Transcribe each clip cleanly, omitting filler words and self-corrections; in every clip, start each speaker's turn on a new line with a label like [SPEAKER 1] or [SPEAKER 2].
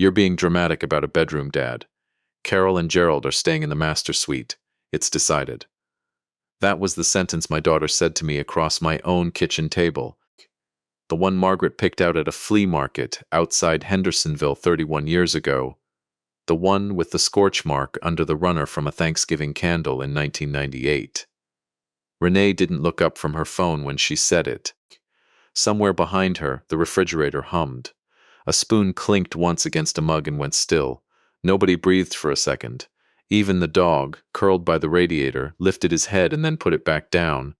[SPEAKER 1] You're being dramatic about a bedroom, Dad. Carol and Gerald are staying in the master suite. It's decided. That was the sentence my daughter said to me across my own kitchen table. The one Margaret picked out at a flea market outside Hendersonville 31 years ago. The one with the scorch mark under the runner from a Thanksgiving candle in 1998. Renee didn't look up from her phone when she said it. Somewhere behind her, the refrigerator hummed. A spoon clinked once against a mug and went still. Nobody breathed for a second. Even the dog, curled by the radiator, lifted his head and then put it back down,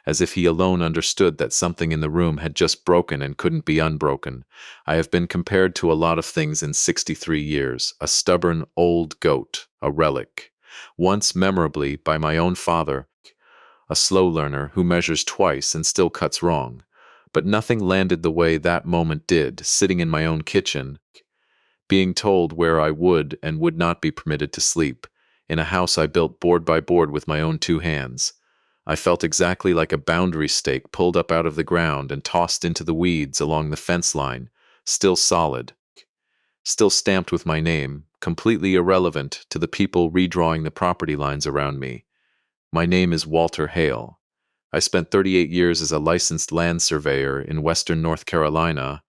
[SPEAKER 1] as if he alone understood that something in the room had just broken and couldn't be unbroken. I have been compared to a lot of things in 63 years, a stubborn old goat, a relic. Once memorably by my own father, a slow learner who measures twice and still cuts wrong. But nothing landed the way that moment did, sitting in my own kitchen, being told where I would and would not be permitted to sleep, in a house I built board by board with my own two hands. I felt exactly like a boundary stake pulled up out of the ground and tossed into the weeds along the fence line, still solid, still stamped with my name, completely irrelevant to the people redrawing the property lines around me. My name is Walter Hale. I spent 38 years as a licensed land surveyor in western North Carolina.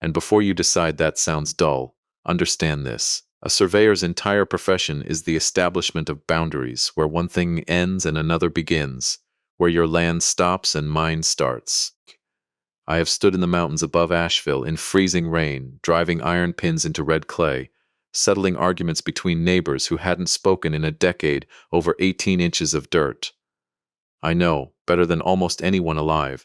[SPEAKER 1] And before you decide that sounds dull, understand this. A surveyor's entire profession is the establishment of boundaries, where one thing ends and another begins, where your land stops and mine starts. I have stood in the mountains above Asheville in freezing rain, driving iron pins into red clay, settling arguments between neighbors who hadn't spoken in a decade over 18 inches of dirt. I know, better than almost anyone alive,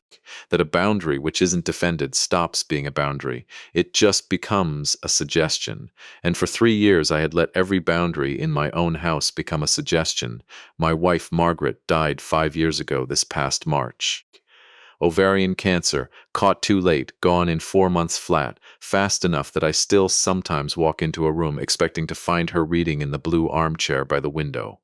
[SPEAKER 1] that a boundary which isn't defended stops being a boundary. It just becomes a suggestion. And for 3 years I had let every boundary in my own house become a suggestion. My wife Margaret died 5 years ago this past March. Ovarian cancer, caught too late, gone in 4 months flat, fast enough that I still sometimes walk into a room expecting to find her reading in the blue armchair by the window.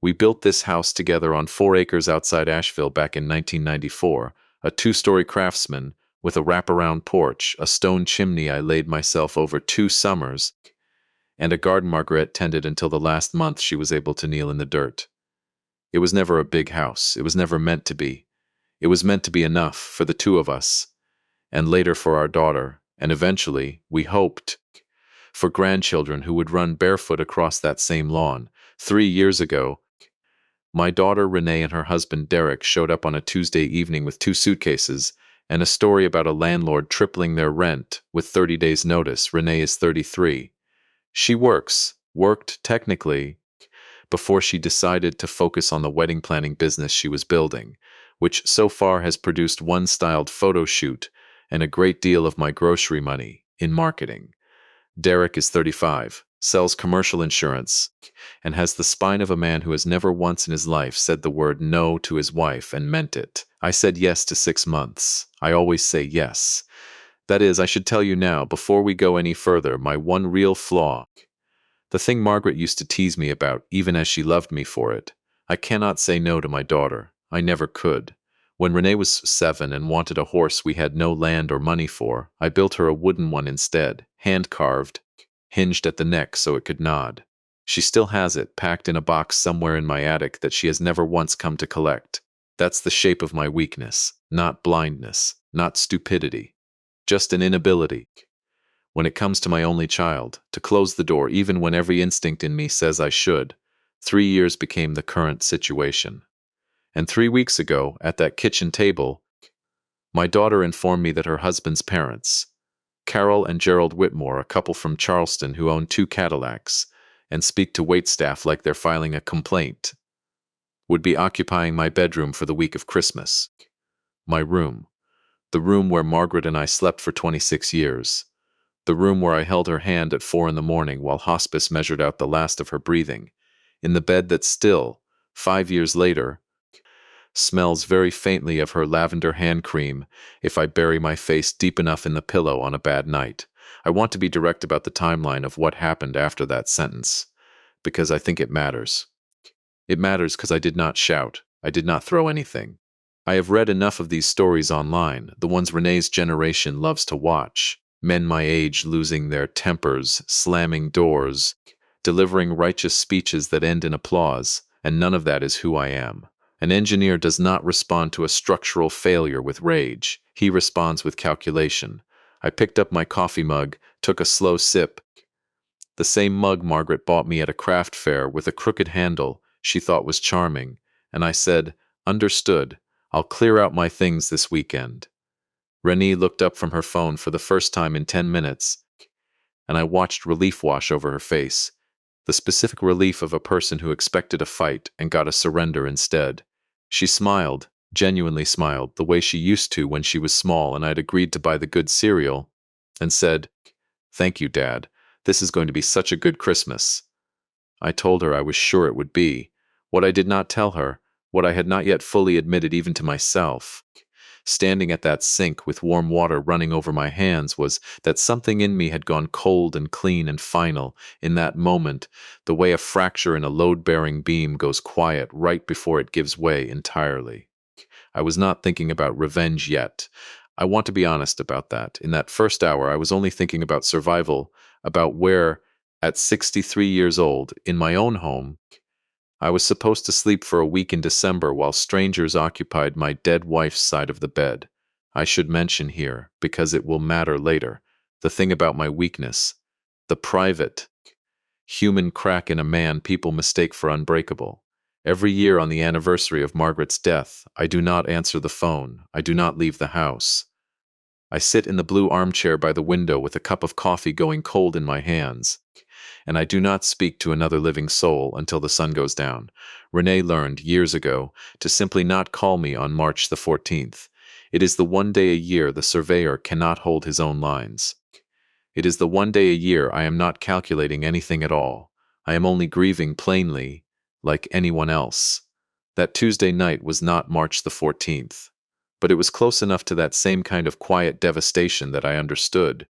[SPEAKER 1] We built this house together on 4 acres outside Asheville back in 1994, a 2-story craftsman with a wraparound porch, a stone chimney I laid myself over 2 summers, and a garden Margaret tended until the last month she was able to kneel in the dirt. It was never a big house. It was never meant to be. It was meant to be enough for the 2 of us, and later for our daughter, and eventually, we hoped, for grandchildren who would run barefoot across that same lawn. 3 years ago, my daughter Renee and her husband Derek showed up on a Tuesday evening with 2 suitcases and a story about a landlord tripling their rent with 30 days' notice. Renee is 33. She worked technically, before she decided to focus on the wedding planning business she was building, which so far has produced one styled photo shoot and a great deal of my grocery money in marketing. Derek is 35, sells commercial insurance, and has the spine of a man who has never once in his life said the word no to his wife and meant it. I said yes to 6 months. I always say yes. That is, I should tell you now, before we go any further, my one real flaw. The thing Margaret used to tease me about, even as she loved me for it. I cannot say no to my daughter. I never could. When Renee was 7 and wanted a horse we had no land or money for, I built her a wooden one instead, hand-carved, hinged at the neck so it could nod. She still has it, packed in a box somewhere in my attic that she has never once come to collect. That's the shape of my weakness, not blindness, not stupidity, just an inability, when it comes to my only child, to close the door even when every instinct in me says I should. 3 years became the current situation. And 3 weeks ago, at that kitchen table, my daughter informed me that her husband's parents, Carol and Gerald Whitmore, a couple from Charleston who own 2 Cadillacs and speak to waitstaff like they're filing a complaint, would be occupying my bedroom for the week of Christmas. My room. The room where Margaret and I slept for 26 years. The room where I held her hand at 4 in the morning while hospice measured out the last of her breathing. In the bed that still, 5 years later, smells very faintly of her lavender hand cream if I bury my face deep enough in the pillow on a bad night. I want to be direct about the timeline of what happened after that sentence, because I think it matters. It matters because I did not shout. I did not throw anything. I have read enough of these stories online, the ones Renee's generation loves to watch. Men my age losing their tempers, slamming doors, delivering righteous speeches that end in applause, and none of that is who I am. An engineer does not respond to a structural failure with rage. He responds with calculation. I picked up my coffee mug, took a slow sip. The same mug Margaret bought me at a craft fair with a crooked handle she thought was charming, and I said, "Understood. I'll clear out my things this weekend." Renée looked up from her phone for the first time in 10 minutes, and I watched relief wash over her face, the specific relief of a person who expected a fight and got a surrender instead. She smiled, genuinely smiled, the way she used to when she was small and I'd agreed to buy the good cereal, and said, "Thank you, Dad. This is going to be such a good Christmas." I told her I was sure it would be. What I did not tell her, what I had not yet fully admitted even to myself, standing at that sink with warm water running over my hands, was that something in me had gone cold and clean and final in that moment, the way a fracture in a load-bearing beam goes quiet right before it gives way entirely. I was not thinking about revenge yet. I want to be honest about that. In that first hour, I was only thinking about survival, about where, at 63 years old, in my own home, I was supposed to sleep for a week in December while strangers occupied my dead wife's side of the bed. I should mention here, because it will matter later, the thing about my weakness, the private, human crack in a man people mistake for unbreakable. Every year on the anniversary of Margaret's death, I do not answer the phone. I do not leave the house. I sit in the blue armchair by the window with a cup of coffee going cold in my hands, and I do not speak to another living soul until the sun goes down. Renée learned, years ago, to simply not call me on March the 14th. It is the one day a year the surveyor cannot hold his own lines. It is the one day a year I am not calculating anything at all. I am only grieving plainly, like anyone else. That Tuesday night was not March the 14th. But it was close enough to that same kind of quiet devastation that I understood.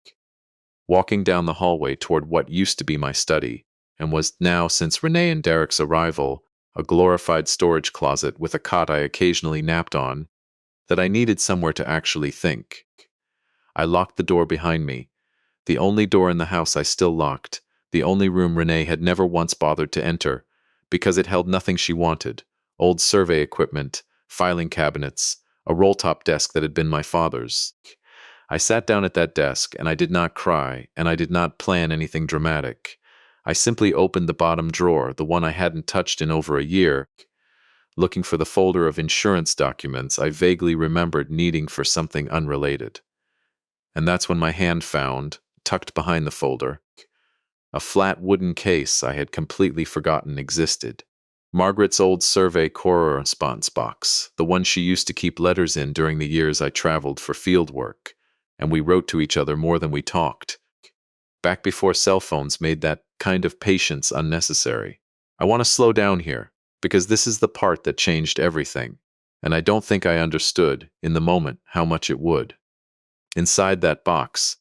[SPEAKER 1] Walking down the hallway toward what used to be my study, and was now, since Renée and Derek's arrival, a glorified storage closet with a cot I occasionally napped on, that I needed somewhere to actually think. I locked the door behind me, the only door in the house I still locked, the only room Renée had never once bothered to enter, because it held nothing she wanted: old survey equipment, filing cabinets, a roll-top desk that had been my father's. I sat down at that desk, and I did not cry, and I did not plan anything dramatic. I simply opened the bottom drawer, the one I hadn't touched in over a year, looking for the folder of insurance documents I vaguely remembered needing for something unrelated. And that's when my hand found, tucked behind the folder, a flat wooden case I had completely forgotten existed. Margaret's old survey correspondence box, the one she used to keep letters in during the years I traveled for field work, and we wrote to each other more than we talked, back before cell phones made that kind of patience unnecessary. I want to slow down here, because this is the part that changed everything, and I don't think I understood, in the moment, how much it would. Inside that box,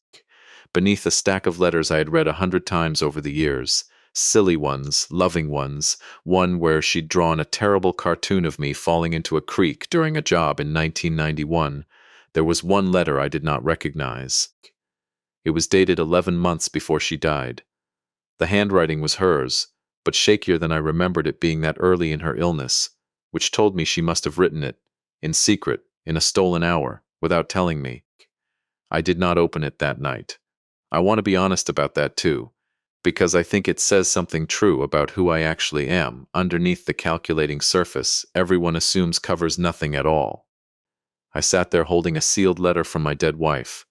[SPEAKER 1] beneath a stack of letters I had read 100 times over the years, silly ones, loving ones, one where she'd drawn a terrible cartoon of me falling into a creek during a job in 1991, there was one letter I did not recognize. It was dated 11 months before she died. The handwriting was hers, but shakier than I remembered it being that early in her illness, which told me she must have written it, in secret, in a stolen hour, without telling me. I did not open it that night. I want to be honest about that too, because I think it says something true about who I actually am. Underneath the calculating surface, everyone assumes covers nothing at all. I sat there holding a sealed letter from my dead wife,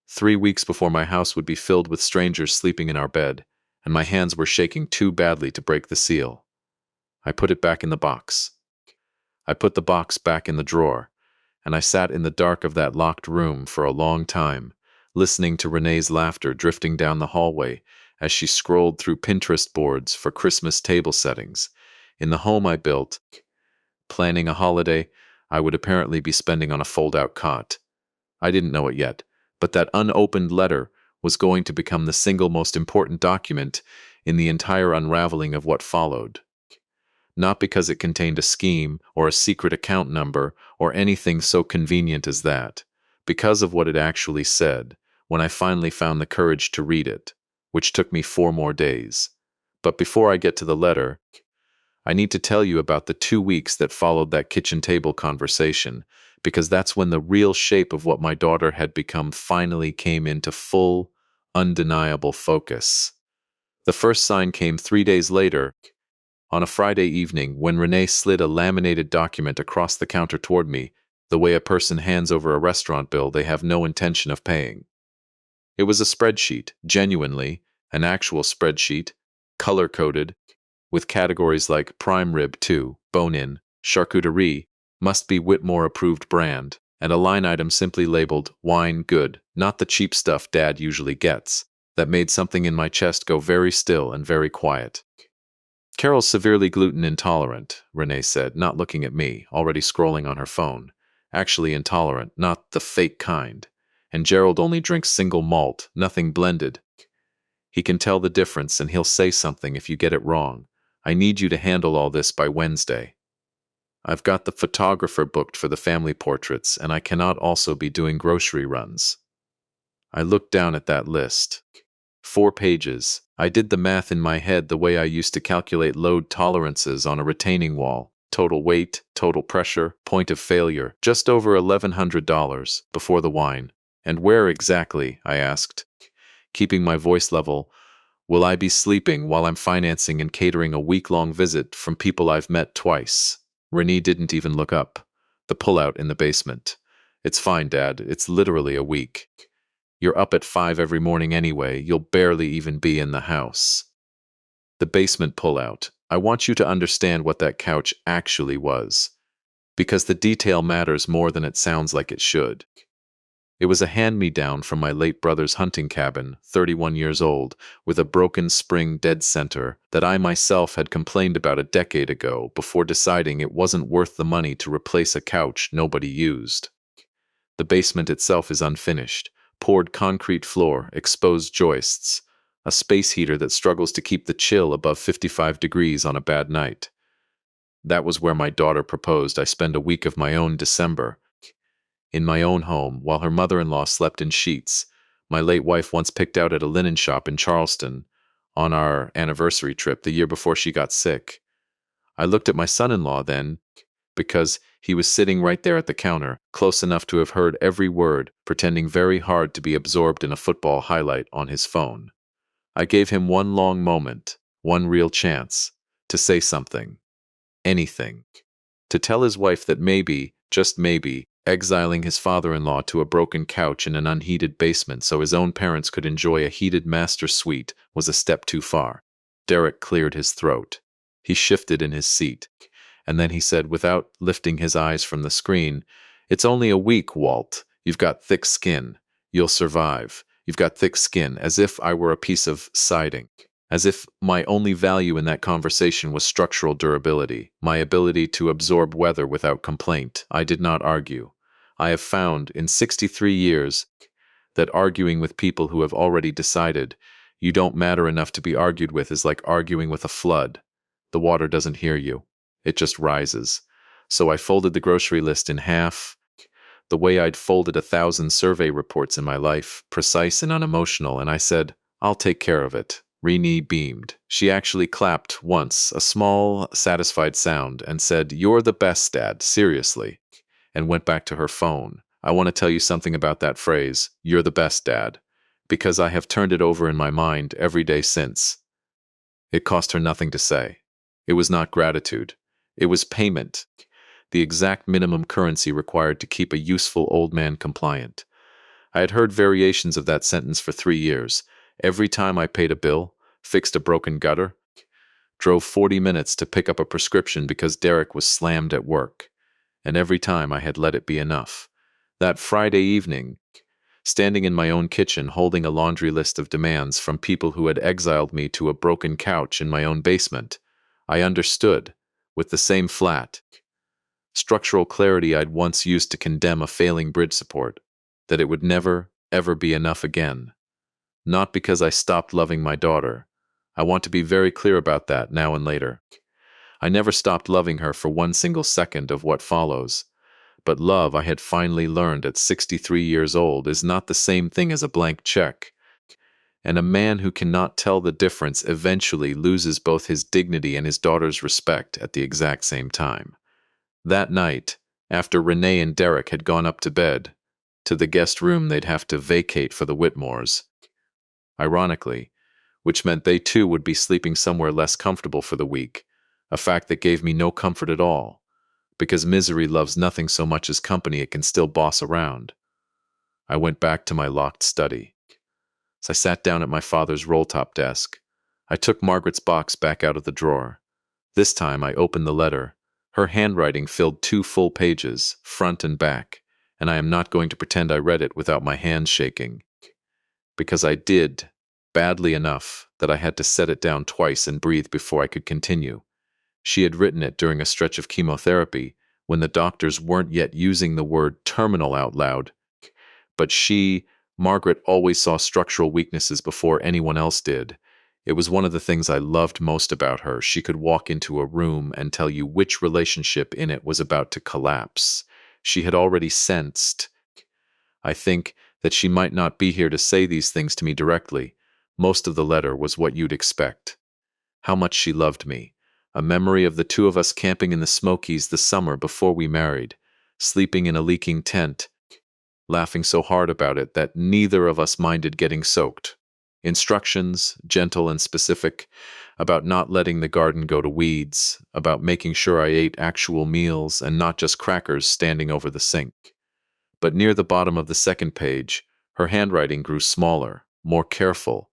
[SPEAKER 1] 3 weeks before my house would be filled with strangers sleeping in our bed, and my hands were shaking too badly to break the seal. I put it back in the box. I put the box back in the drawer, and I sat in the dark of that locked room for a long time, listening to Renée's laughter drifting down the hallway as she scrolled through Pinterest boards for Christmas table settings. In the home I built, planning a holiday I would apparently be spending on a fold-out cot. I didn't know it yet, but that unopened letter was going to become the single most important document in the entire unraveling of what followed. Not because it contained a scheme or a secret account number or anything so convenient as that, because of what it actually said. when I finally found the courage to read it, which took me 4 more days. But before I get to the letter, I need to tell you about the 2 weeks that followed that kitchen table conversation, because that's when the real shape of what my daughter had become finally came into full, undeniable focus. The first sign came 3 days later, on a Friday evening, when Renee slid a laminated document across the counter toward me, the way a person hands over a restaurant bill they have no intention of paying. It was a spreadsheet, genuinely, an actual spreadsheet, color-coded, with categories like prime rib 2, bone-in, charcuterie, must be Whitmore-approved brand, and a line item simply labeled wine good, not the cheap stuff Dad usually gets, that made something in my chest go very still and very quiet. Carol's severely gluten intolerant, Renee said, not looking at me, already scrolling on her phone. Actually intolerant, not the fake kind. And Gerald only drinks single malt, nothing blended. He can tell the difference and he'll say something if you get it wrong. I need you to handle all this by Wednesday. I've got the photographer booked for the family portraits, and I cannot also be doing grocery runs. I looked down at that list. 4 pages. I did the math in my head the way I used to calculate load tolerances on a retaining wall. Total weight, total pressure, point of failure, just over $1,100 before the wine. And where exactly, I asked, keeping my voice level, will I be sleeping while I'm financing and catering a week-long visit from people I've met twice? Renee didn't even look up. The pullout in the basement. It's fine, Dad. It's literally a week. You're up at 5 every morning anyway. You'll barely even be in the house. The basement pullout. I want you to understand what that couch actually was, because the detail matters more than it sounds like it should. It was a hand-me-down from my late brother's hunting cabin, 31 years old, with a broken spring dead center that I myself had complained about a decade ago before deciding it wasn't worth the money to replace a couch nobody used. The basement itself is unfinished. Poured concrete floor, exposed joists, a space heater that struggles to keep the chill above 55 degrees on a bad night. That was where my daughter proposed I spend a week of my own December, in my own home, while her mother-in-law slept in sheets. My late wife once picked out at a linen shop in Charleston, on our anniversary trip the year before she got sick. I looked at my son-in-law then, because he was sitting right there at the counter, close enough to have heard every word, pretending very hard to be absorbed in a football highlight on his phone. I gave him one long moment, one real chance, to say something. Anything. To tell his wife that maybe, just maybe, exiling his father-in-law to a broken couch in an unheated basement so his own parents could enjoy a heated master suite was a step too far. Derek cleared his throat. He shifted in his seat. And then he said, without lifting his eyes from the screen, "It's only a week, Walt. You've got thick skin. You'll survive. You've got thick skin," as if I were a piece of siding. As if my only value in that conversation was structural durability, my ability to absorb weather without complaint. I did not argue. I have found, in 63 years, that arguing with people who have already decided you don't matter enough to be argued with is like arguing with a flood. The water doesn't hear you. It just rises. So I folded the grocery list in half, the way I'd folded 1,000 survey reports in my life, precise and unemotional, and I said, "I'll take care of it." Renee beamed. She actually clapped once, a small, satisfied sound, and said, "You're the best, Dad, seriously," and went back to her phone. I want to tell you something about that phrase, "You're the best, Dad," because I have turned it over in my mind every day since. It cost her nothing to say. It was not gratitude. It was payment, the exact minimum currency required to keep a useful old man compliant. I had heard variations of that sentence for 3 years. Every time I paid a bill, fixed a broken gutter, drove 40 minutes to pick up a prescription because Derek was slammed at work. And every time I had let it be enough. That Friday evening, standing in my own kitchen holding a laundry list of demands from people who had exiled me to a broken couch in my own basement, I understood, with the same flat, structural clarity I'd once used to condemn a failing bridge support, that it would never, ever be enough again. Not because I stopped loving my daughter. I want to be very clear about that now and later. I never stopped loving her for one single second of what follows, But love, I had finally learned at 63 years old, is not the same thing as a blank check. And a man who cannot tell the difference eventually loses both his dignity and his daughter's respect at the exact same time. That night, after Renee and Derek had gone up to bed, to the guest room they'd have to vacate for the Whitmores, ironically, which meant they too would be sleeping somewhere less comfortable for the week, a fact that gave me no comfort at all, because misery loves nothing so much as company it can still boss around. I went back to my locked study. As I sat down at my father's roll-top desk, I took Margaret's box back out of the drawer. This time I opened the letter. Her handwriting filled 2 full pages, front and back, and I am not going to pretend I read it without my hands shaking. Because I did, badly enough that I had to set it down twice and breathe before I could continue. She had written it during a stretch of chemotherapy, when the doctors weren't yet using the word terminal out loud. But Margaret, always saw structural weaknesses before anyone else did. It was one of the things I loved most about her. She could walk into a room and tell you which relationship in it was about to collapse. She had already sensed. I think that she might not be here to say these things to me directly. Most of the letter was what you'd expect. How much she loved me. A memory of the 2 of us camping in the Smokies the summer before we married, sleeping in a leaking tent, laughing so hard about it that neither of us minded getting soaked. Instructions, gentle and specific, about not letting the garden go to weeds, about making sure I ate actual meals and not just crackers standing over the sink. But near the bottom of the second page, her handwriting grew smaller, more careful,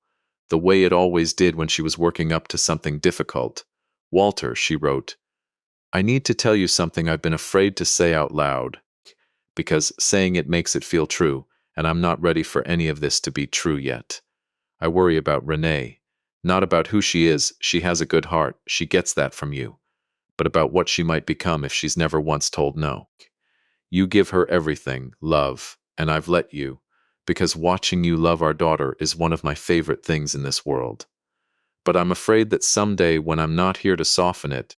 [SPEAKER 1] the way it always did when she was working up to something difficult. Walter, she wrote, I need to tell you something I've been afraid to say out loud, because saying it makes it feel true, and I'm not ready for any of this to be true yet. I worry about Renee. Not about who she is, she has a good heart, she gets that from you, but about what she might become if she's never once told no. You give her everything, love, and I've let you, because watching you love our daughter is one of my favorite things in this world. But I'm afraid that someday when I'm not here to soften it,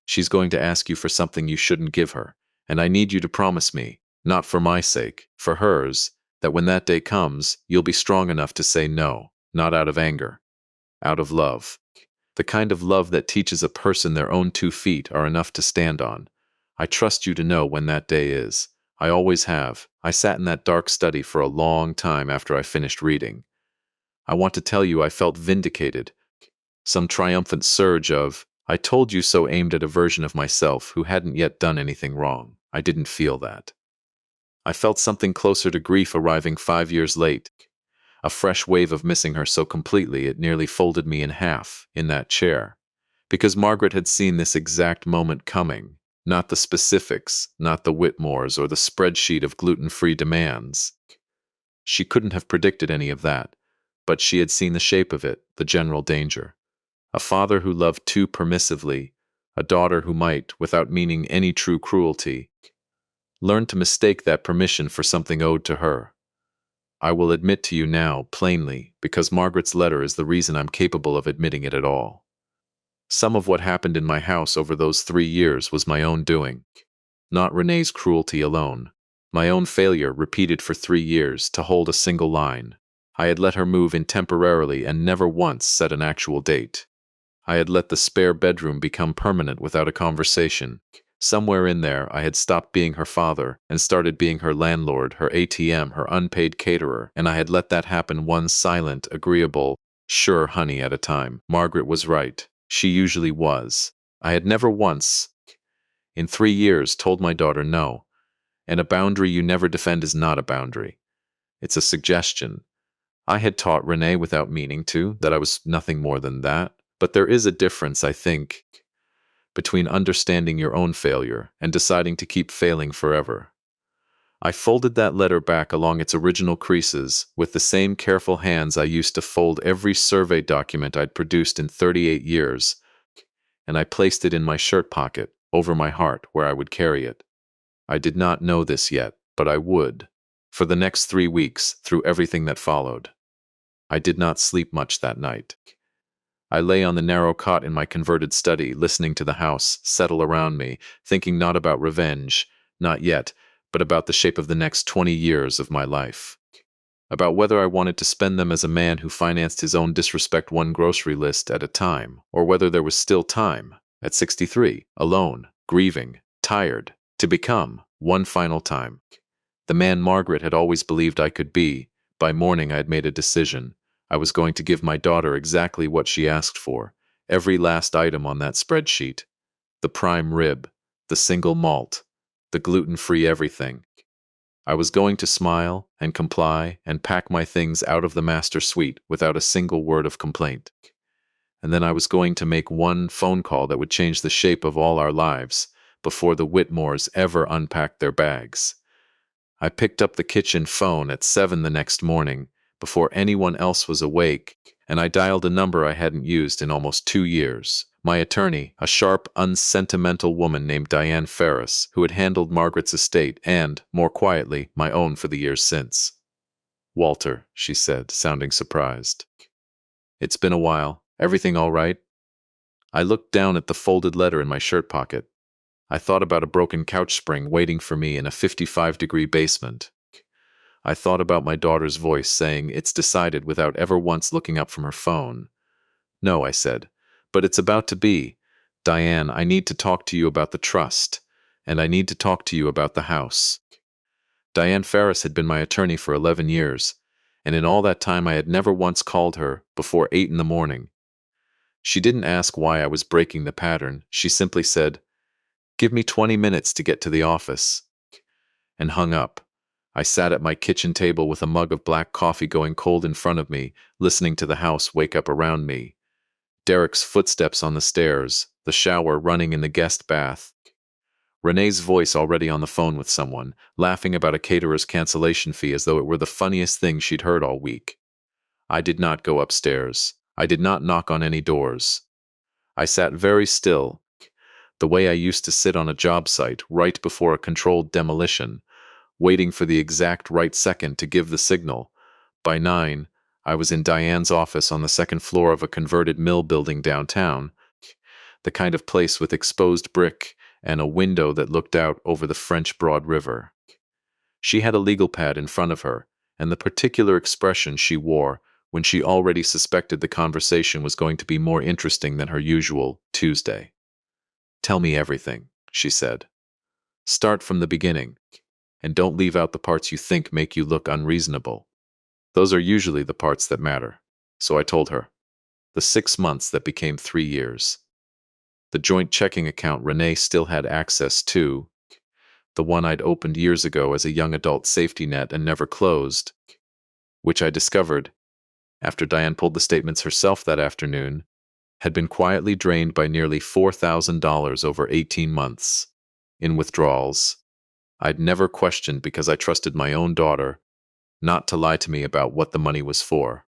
[SPEAKER 1] she's going to ask you for something you shouldn't give her, and I need you to promise me, not for my sake, for hers, that when that day comes, you'll be strong enough to say no, not out of anger, out of love. The kind of love that teaches a person their own 2 feet are enough to stand on. I trust you to know when that day is. I always have. I sat in that dark study for a long time after I finished reading. I want to tell you I felt vindicated. Some triumphant surge of, I told you so, aimed at a version of myself who hadn't yet done anything wrong. I didn't feel that. I felt something closer to grief arriving 5 years late. A fresh wave of missing her so completely it nearly folded me in half in that chair. Because Margaret had seen this exact moment coming. Not the specifics, not the Whitmores or the spreadsheet of gluten-free demands. She couldn't have predicted any of that, but she had seen the shape of it, the general danger. A father who loved too permissively, a daughter who might, without meaning any true cruelty, learn to mistake that permission for something owed to her. I will admit to you now, plainly, because Margaret's letter is the reason I'm capable of admitting it at all. Some of what happened in my house over those 3 years was my own doing. Not Renee's cruelty alone. My own failure, repeated for 3 years, to hold a single line. I had let her move in temporarily and never once set an actual date. I had let the spare bedroom become permanent without a conversation. Somewhere in there, I had stopped being her father and started being her landlord, her ATM, her unpaid caterer, and I had let that happen one silent, agreeable, sure honey at a time. Margaret was right. She usually was. I had never once, in 3 years, told my daughter no. And a boundary you never defend is not a boundary. It's a suggestion. I had taught Renee without meaning to, that I was nothing more than that. But there is a difference, I think, between understanding your own failure and deciding to keep failing forever. I folded that letter back along its original creases with the same careful hands I used to fold every survey document I'd produced in 38 years, and I placed it in my shirt pocket, over my heart, where I would carry it. I did not know this yet, but I would, for the next 3 weeks, through everything that followed. I did not sleep much that night. I lay on the narrow cot in my converted study, listening to the house settle around me, thinking not about revenge, not yet, but about the shape of the next 20 years of my life. About whether I wanted to spend them as a man who financed his own disrespect one grocery list at a time, or whether there was still time, at 63, alone, grieving, tired, to become, one final time, the man Margaret had always believed I could be. By morning I had made a decision. I was going to give my daughter exactly what she asked for, every last item on that spreadsheet. The prime rib, the single malt, the gluten-free everything. I was going to smile and comply and pack my things out of the master suite without a single word of complaint. And then I was going to make one phone call that would change the shape of all our lives before the Whitmores ever unpacked their bags. I picked up the kitchen phone at 7 the next morning, before anyone else was awake, and I dialed a number I hadn't used in almost 2 years. My attorney, a sharp, unsentimental woman named Diane Ferris, who had handled Margaret's estate and, more quietly, my own for the years since. "Walter," she said, sounding surprised. "It's been a while. Everything all right?" I looked down at the folded letter in my shirt pocket. I thought about a broken couch spring waiting for me in a 55-degree basement. I thought about my daughter's voice saying, "It's decided," without ever once looking up from her phone. "No," I said, "but it's about to be. Diane, I need to talk to you about the trust, and I need to talk to you about the house." Diane Ferris had been my attorney for 11 years, and in all that time I had never once called her before 8 in the morning. She didn't ask why I was breaking the pattern. She simply said, "Give me 20 minutes to get to the office," and hung up. I sat at my kitchen table with a mug of black coffee going cold in front of me, listening to the house wake up around me. Derek's footsteps on the stairs, the shower running in the guest bath. Renee's voice already on the phone with someone, laughing about a caterer's cancellation fee as though it were the funniest thing she'd heard all week. I did not go upstairs. I did not knock on any doors. I sat very still, the way I used to sit on a job site right before a controlled demolition, waiting for the exact right second to give the signal. By 9, I was in Diane's office on the second floor of a converted mill building downtown, the kind of place with exposed brick and a window that looked out over the French Broad River. She had a legal pad in front of her, and the particular expression she wore when she already suspected the conversation was going to be more interesting than her usual Tuesday. "Tell me everything," she said. "Start from the beginning, and don't leave out the parts you think make you look unreasonable. Those are usually the parts that matter." So I told her. The 6 months that became 3 years. The joint checking account Renee still had access to, the one I'd opened years ago as a young adult safety net and never closed, which I discovered, after Diane pulled the statements herself that afternoon, had been quietly drained by nearly $4,000 over 18 months, in withdrawals. I'd never questioned because I trusted my own daughter not to lie to me about what the money was for.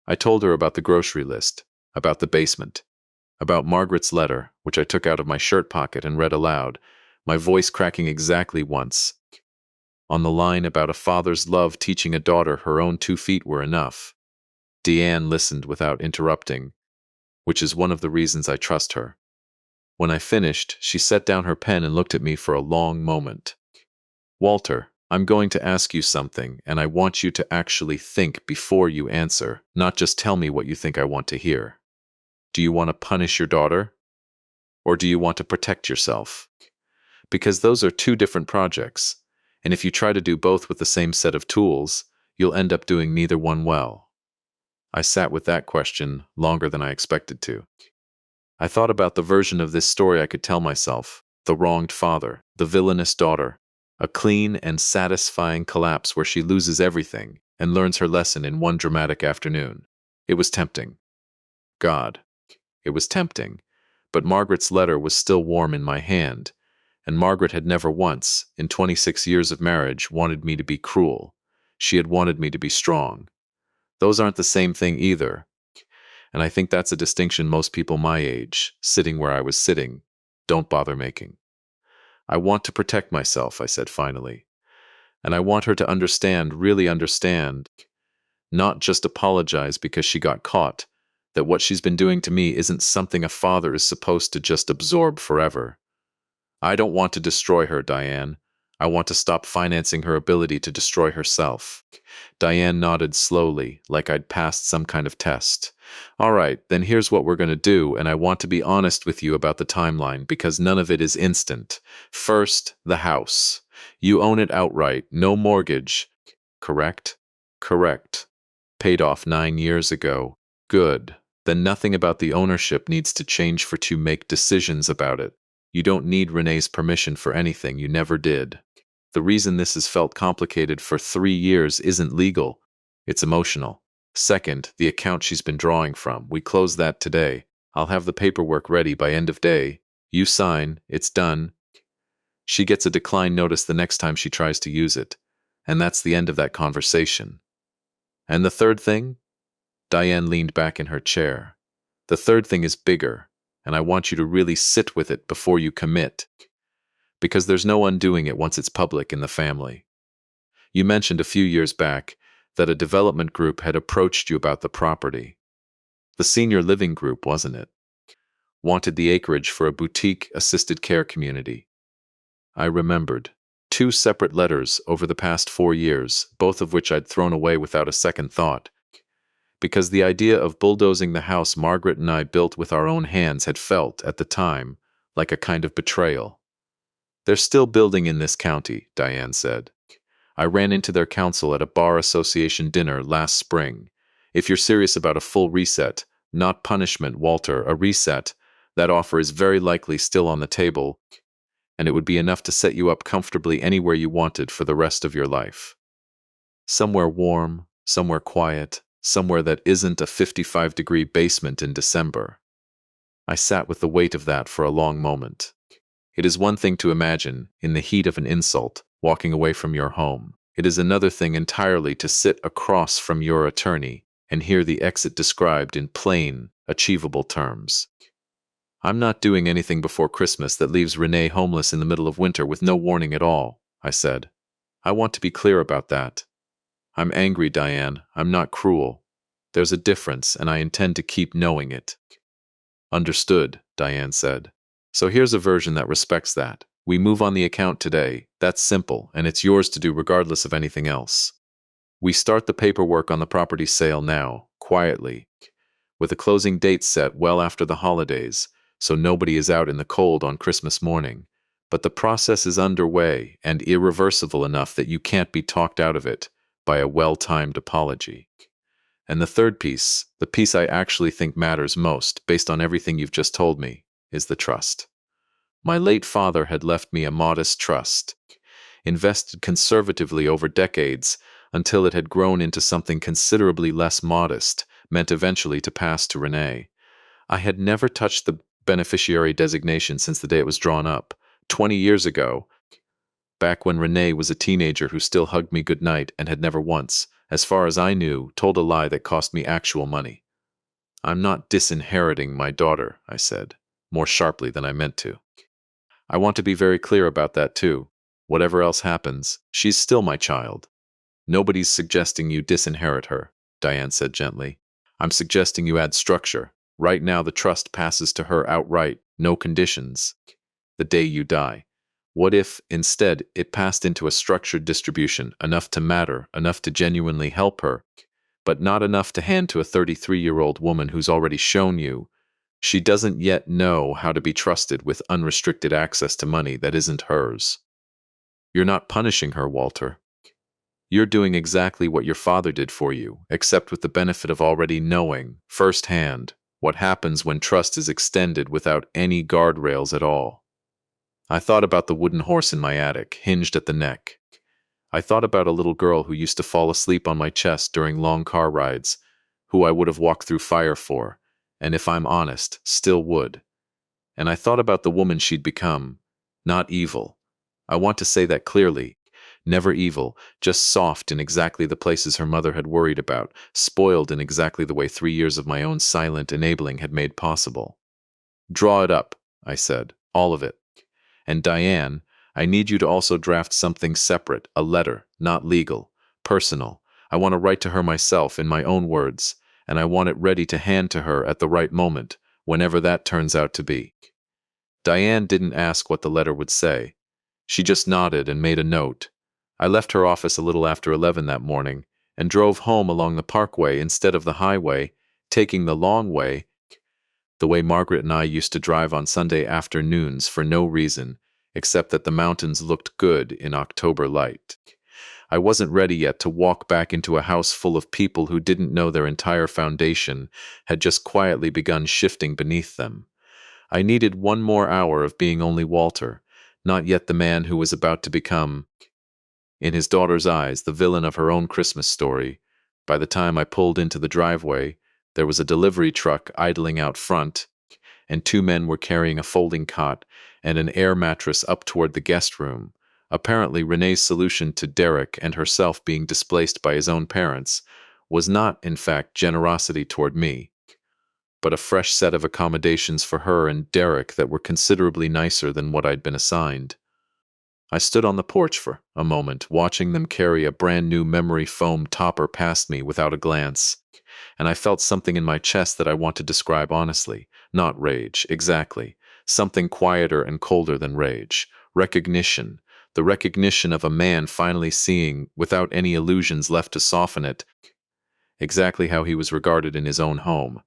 [SPEAKER 1] I told her about the grocery list, about the basement, about Margaret's letter, which I took out of my shirt pocket and read aloud, my voice cracking exactly once, on the line about a father's love teaching a daughter her own 2 feet were enough. Deanne listened without interrupting, which is one of the reasons I trust her. When I finished, she set down her pen and looked at me for a long moment. "Walter, I'm going to ask you something, and I want you to actually think before you answer, not just tell me what you think I want to hear. Do you want to punish your daughter? Or do you want to protect yourself? Because those are 2 different projects, and if you try to do both with the same set of tools, you'll end up doing neither one well." I sat with that question longer than I expected to. I thought about the version of this story I could tell myself, the wronged father, the villainous daughter, a clean and satisfying collapse where she loses everything and learns her lesson in one dramatic afternoon. It was tempting. God, it was tempting, but Margaret's letter was still warm in my hand, and Margaret had never once, in 26 years of marriage, wanted me to be cruel. She had wanted me to be strong. Those aren't the same thing either, and I think that's a distinction most people my age, sitting where I was sitting, don't bother making. "I want to protect myself," I said finally, "and I want her to understand, really understand, not just apologize because she got caught, that what she's been doing to me isn't something a father is supposed to just absorb forever. I don't want to destroy her, Diane. I want to stop financing her ability to destroy herself. Diane nodded slowly, like I'd passed some kind of test. All right, then here's what we're going to do, and I want to be honest with you about the timeline, because none of it is instant. First, the house. You own it outright, no mortgage. Correct? Correct. Paid off 9 years ago. Good. Then nothing about the ownership needs to change for to make decisions about it. You don't need Renee's permission for anything, you never did. The reason this has felt complicated for 3 years isn't legal, it's emotional. Second, the account she's been drawing from. We close that today. I'll have the paperwork ready by end of day. You sign, it's done. She gets a decline notice the next time she tries to use it. And that's the end of that conversation. And the third thing? Diane leaned back in her chair. The third thing is bigger, and I want you to really sit with it before you commit. Because there's no undoing it once it's public in the family. You mentioned a few years back that a development group had approached you about the property. The senior living group, wasn't it? Wanted the acreage for a boutique assisted care community. I remembered. 2 separate letters over the past 4 years, both of which I'd thrown away without a second thought. Because the idea of bulldozing the house Margaret and I built with our own hands had felt, at the time, like a kind of betrayal. They're still building in this county, Diane said. I ran into their council at a bar association dinner last spring. If you're serious about a full reset, not punishment, Walter, a reset, that offer is very likely still on the table, and it would be enough to set you up comfortably anywhere you wanted for the rest of your life. Somewhere warm, somewhere quiet, somewhere that isn't a 55-degree basement in December. I sat with the weight of that for a long moment. It is one thing to imagine, in the heat of an insult, walking away from your home. It is another thing entirely to sit across from your attorney and hear the exit described in plain, achievable terms. I'm not doing anything before Christmas that leaves Renee homeless in the middle of winter with no warning at all, I said. I want to be clear about that. I'm angry, Diane. I'm not cruel. There's a difference, and I intend to keep knowing it. Understood, Diane said. So here's a version that respects that. We move on the account today. That's simple, and it's yours to do regardless of anything else. We start the paperwork on the property sale now, quietly, with a closing date set well after the holidays, so nobody is out in the cold on Christmas morning. But the process is underway and irreversible enough that you can't be talked out of it by a well-timed apology. And the third piece, the piece I actually think matters most, based on everything you've just told me, is the trust. My late father had left me a modest trust, invested conservatively over decades until it had grown into something considerably less modest, meant eventually to pass to Renee. I had never touched the beneficiary designation since the day it was drawn up, 20 years ago, back when Renee was a teenager who still hugged me goodnight and had never once, as far as I knew, told a lie that cost me actual money. I'm not disinheriting my daughter, I said, more sharply than I meant to. I want to be very clear about that too. Whatever else happens, she's still my child. Nobody's suggesting you disinherit her, Diane said gently. I'm suggesting you add structure. Right now the trust passes to her outright, no conditions. The day you die. What if, instead, it passed into a structured distribution, enough to matter, enough to genuinely help her, but not enough to hand to a 33-year-old woman who's already shown you she doesn't yet know how to be trusted with unrestricted access to money that isn't hers? You're not punishing her, Walter. You're doing exactly what your father did for you, except with the benefit of already knowing, firsthand, what happens when trust is extended without any guardrails at all. I thought about the wooden horse in my attic, hinged at the neck. I thought about a little girl who used to fall asleep on my chest during long car rides, who I would have walked through fire for, and if I'm honest, still would. And I thought about the woman she'd become. Not evil. I want to say that clearly. Never evil, just soft in exactly the places her mother had worried about, spoiled in exactly the way 3 years of my own silent enabling had made possible. Draw it up, I said, all of it. And Diane, I need you to also draft something separate, a letter, not legal, personal. I want to write to her myself in my own words, and I want it ready to hand to her at the right moment, whenever that turns out to be. Diane didn't ask what the letter would say. She just nodded and made a note. I left her office a little after 11 that morning and drove home along the parkway instead of the highway, taking the long way, the way Margaret and I used to drive on Sunday afternoons for no reason, except that the mountains looked good in October light. I wasn't ready yet to walk back into a house full of people who didn't know their entire foundation had just quietly begun shifting beneath them. I needed one more hour of being only Walter, not yet the man who was about to become, in his daughter's eyes, the villain of her own Christmas story. By the time I pulled into the driveway, there was a delivery truck idling out front, and two men were carrying a folding cot and an air mattress up toward the guest room. Apparently, Renee's solution to Derek and herself being displaced by his own parents was not, in fact, generosity toward me, but a fresh set of accommodations for her and Derek that were considerably nicer than what I'd been assigned. I stood on the porch for a moment, watching them carry a brand new memory foam topper past me without a glance, and I felt something in my chest that I want to describe honestly. Not rage, exactly. Something quieter and colder than rage. Recognition. The recognition of a man finally seeing, without any illusions left to soften it, exactly how he was regarded in his own home.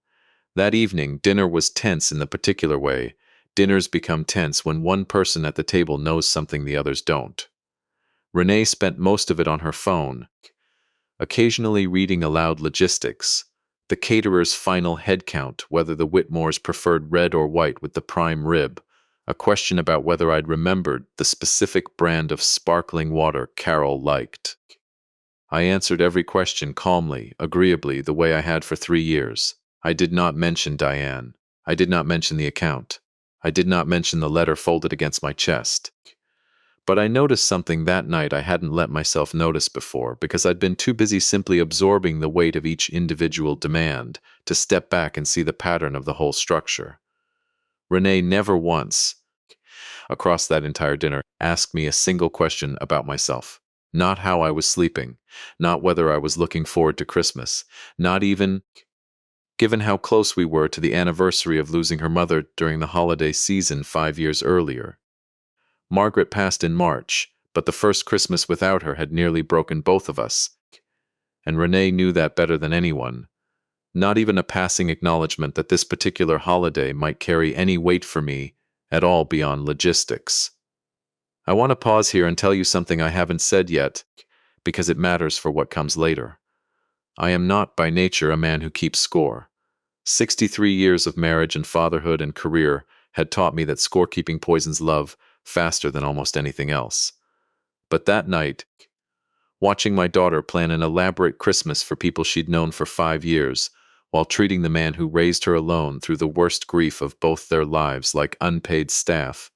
[SPEAKER 1] That evening, dinner was tense in the particular way. Dinners become tense when one person at the table knows something the others don't. Renee spent most of it on her phone, occasionally reading aloud logistics, the caterer's final head count, whether the Whitmores preferred red or white with the prime rib, a question about whether I'd remembered the specific brand of sparkling water Carol liked. I answered every question calmly, agreeably, the way I had for 3 years. I did not mention Diane. I did not mention the account. I did not mention the letter folded against my chest. But I noticed something that night I hadn't let myself notice before because I'd been too busy simply absorbing the weight of each individual demand to step back and see the pattern of the whole structure. Renee never once, across that entire dinner, asked me a single question about myself. Not how I was sleeping, not whether I was looking forward to Christmas, not even, given how close we were to the anniversary of losing her mother during the holiday season 5 years earlier. Margaret passed in March, but the first Christmas without her had nearly broken both of us, and Renee knew that better than anyone. Not even a passing acknowledgement that this particular holiday might carry any weight for me at all beyond logistics. I want to pause here and tell you something I haven't said yet, because it matters for what comes later. I am not by nature a man who keeps score. 63 years of marriage and fatherhood and career had taught me that scorekeeping poisons love faster than almost anything else. But that night, watching my daughter plan an elaborate Christmas for people she'd known for 5 years, while treating the man who raised her alone through the worst grief of both their lives like unpaid staff,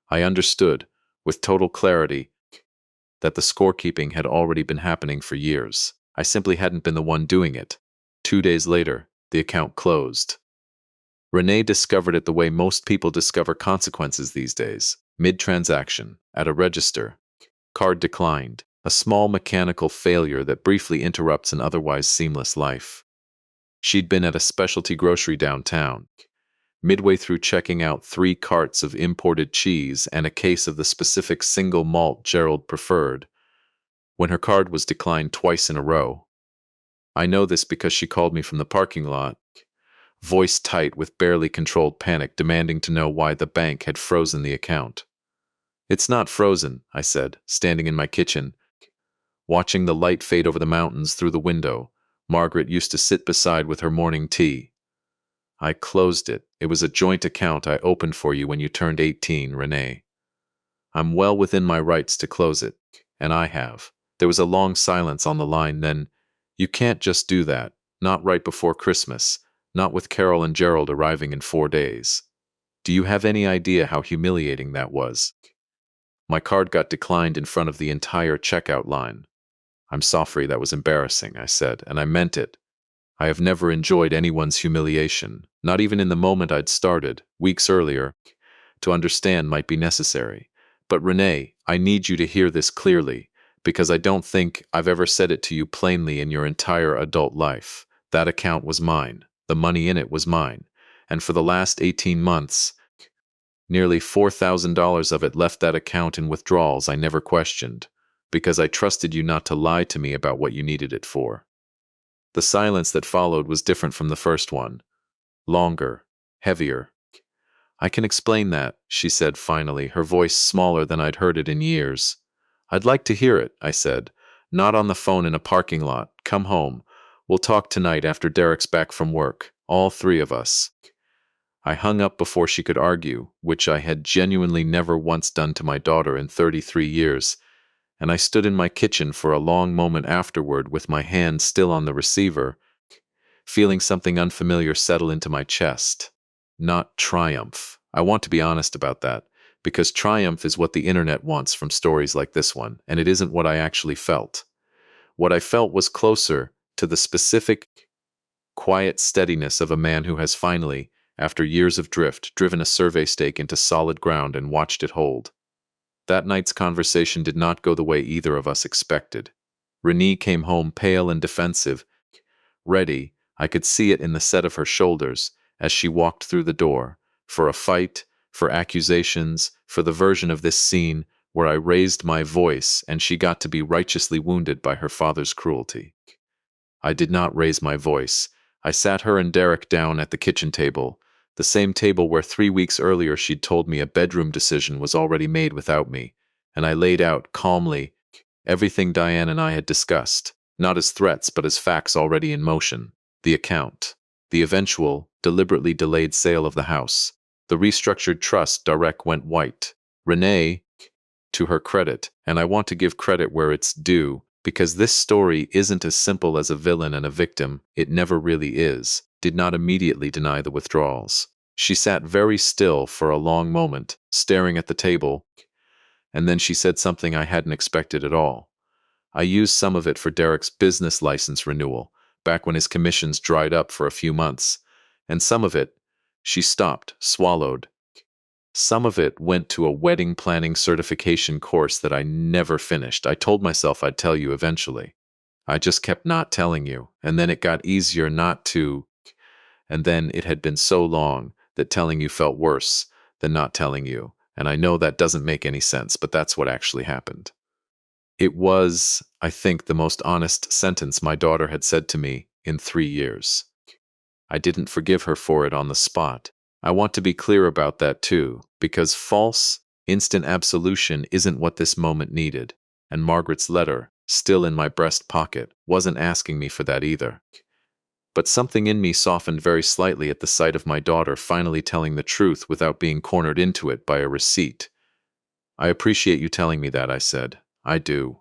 [SPEAKER 1] I understood, with total clarity, that the scorekeeping had already been happening for years. I simply hadn't been the one doing it. 2 days later, the account closed. Renee discovered it the way most people discover consequences these days. Mid-transaction, at a register. Card declined. A small mechanical failure that briefly interrupts an otherwise seamless life. She'd been at a specialty grocery downtown. Midway through checking out 3 carts of imported cheese and a case of the specific single malt Gerald preferred, when her card was declined twice in a row. I know this because she called me from the parking lot, voice tight with barely controlled panic, demanding to know why the bank had frozen the account. "It's not frozen," I said, standing in my kitchen, watching the light fade over the mountains through the window Margaret used to sit beside with her morning tea. "I closed it. It was a joint account I opened for you when you turned 18, Renee. I'm well within my rights to close it, and I have." There was a long silence on the line, then, "You can't just do that, not right before Christmas, not with Carol and Gerald arriving in 4 days. Do you have any idea how humiliating that was?" My card got declined in front of the entire checkout line. "I'm sorry, that was embarrassing," I said, and I meant it. I have never enjoyed anyone's humiliation, not even in the moment I'd started, weeks earlier. To understand might be necessary. But Renee, I need you to hear this clearly, because I don't think I've ever said it to you plainly in your entire adult life. That account was mine. The money in it was mine. And for the last 18 months, Nearly $4,000 of it left that account in withdrawals I never questioned, because I trusted you not to lie to me about what you needed it for. The silence that followed was different from the first one. Longer, heavier. I can explain that, she said finally, her voice smaller than I'd heard it in years. I'd like to hear it, I said. Not on the phone in a parking lot. Come home. We'll talk tonight after Derek's back from work. All three of us. I hung up before she could argue, which I had genuinely never once done to my daughter in 33 years, and I stood in my kitchen for a long moment afterward with my hand still on the receiver, feeling something unfamiliar settle into my chest. Not triumph. I want to be honest about that, because triumph is what the internet wants from stories like this one, and it isn't what I actually felt. What I felt was closer to the specific, quiet steadiness of a man who has finally, after years of drift, driven a survey stake into solid ground and watched it hold. That night's conversation did not go the way either of us expected. Renee came home pale and defensive, ready, I could see it in the set of her shoulders, as she walked through the door, for a fight, for accusations, for the version of this scene where I raised my voice and she got to be righteously wounded by her father's cruelty. I did not raise my voice. I sat her and Derek down at the kitchen table, the same table where 3 weeks earlier she'd told me a bedroom decision was already made without me, and I laid out, calmly, everything Diane and I had discussed, not as threats but as facts already in motion. The account, the eventual, deliberately delayed sale of the house, the restructured trust Derek went white. Renee, to her credit, and I want to give credit where it's due, because this story isn't as simple as a villain and a victim, it never really is, did not immediately deny the withdrawals. She sat very still for a long moment, staring at the table, and then she said something I hadn't expected at all. I used some of it for Derek's business license renewal, back when his commissions dried up for a few months, and some of it, she stopped, swallowed. Some of it went to a wedding planning certification course that I never finished. I told myself I'd tell you eventually. I just kept not telling you, and then it got easier not to, and then it had been so long that telling you felt worse than not telling you, and I know that doesn't make any sense, but that's what actually happened. It was, I think, the most honest sentence my daughter had said to me in 3 years. I didn't forgive her for it on the spot. I want to be clear about that too, because false, instant absolution isn't what this moment needed, and Margaret's letter, still in my breast pocket, wasn't asking me for that either. But something in me softened very slightly at the sight of my daughter finally telling the truth without being cornered into it by a receipt. I appreciate you telling me that, I said. I do.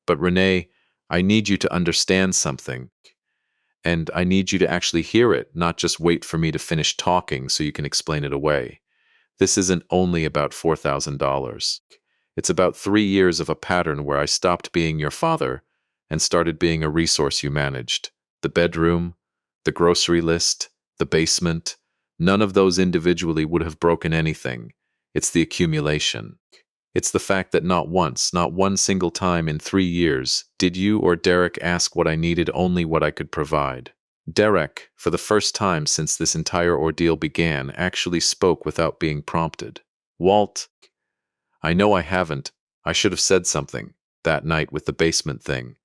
[SPEAKER 1] But Renee, I need you to understand something. And I need you to actually hear it, not just wait for me to finish talking so you can explain it away. This isn't only about $4,000. It's about 3 years of a pattern where I stopped being your father and started being a resource you managed. The bedroom, the grocery list, the basement, none of those individually would have broken anything. It's the accumulation. It's the fact that not once, not one single time in 3 years, did you or Derek ask what I needed, only what I could provide. Derek, for the first time since this entire ordeal began, actually spoke without being prompted. Walt, I know I haven't. I should have said something, that night with the basement thing.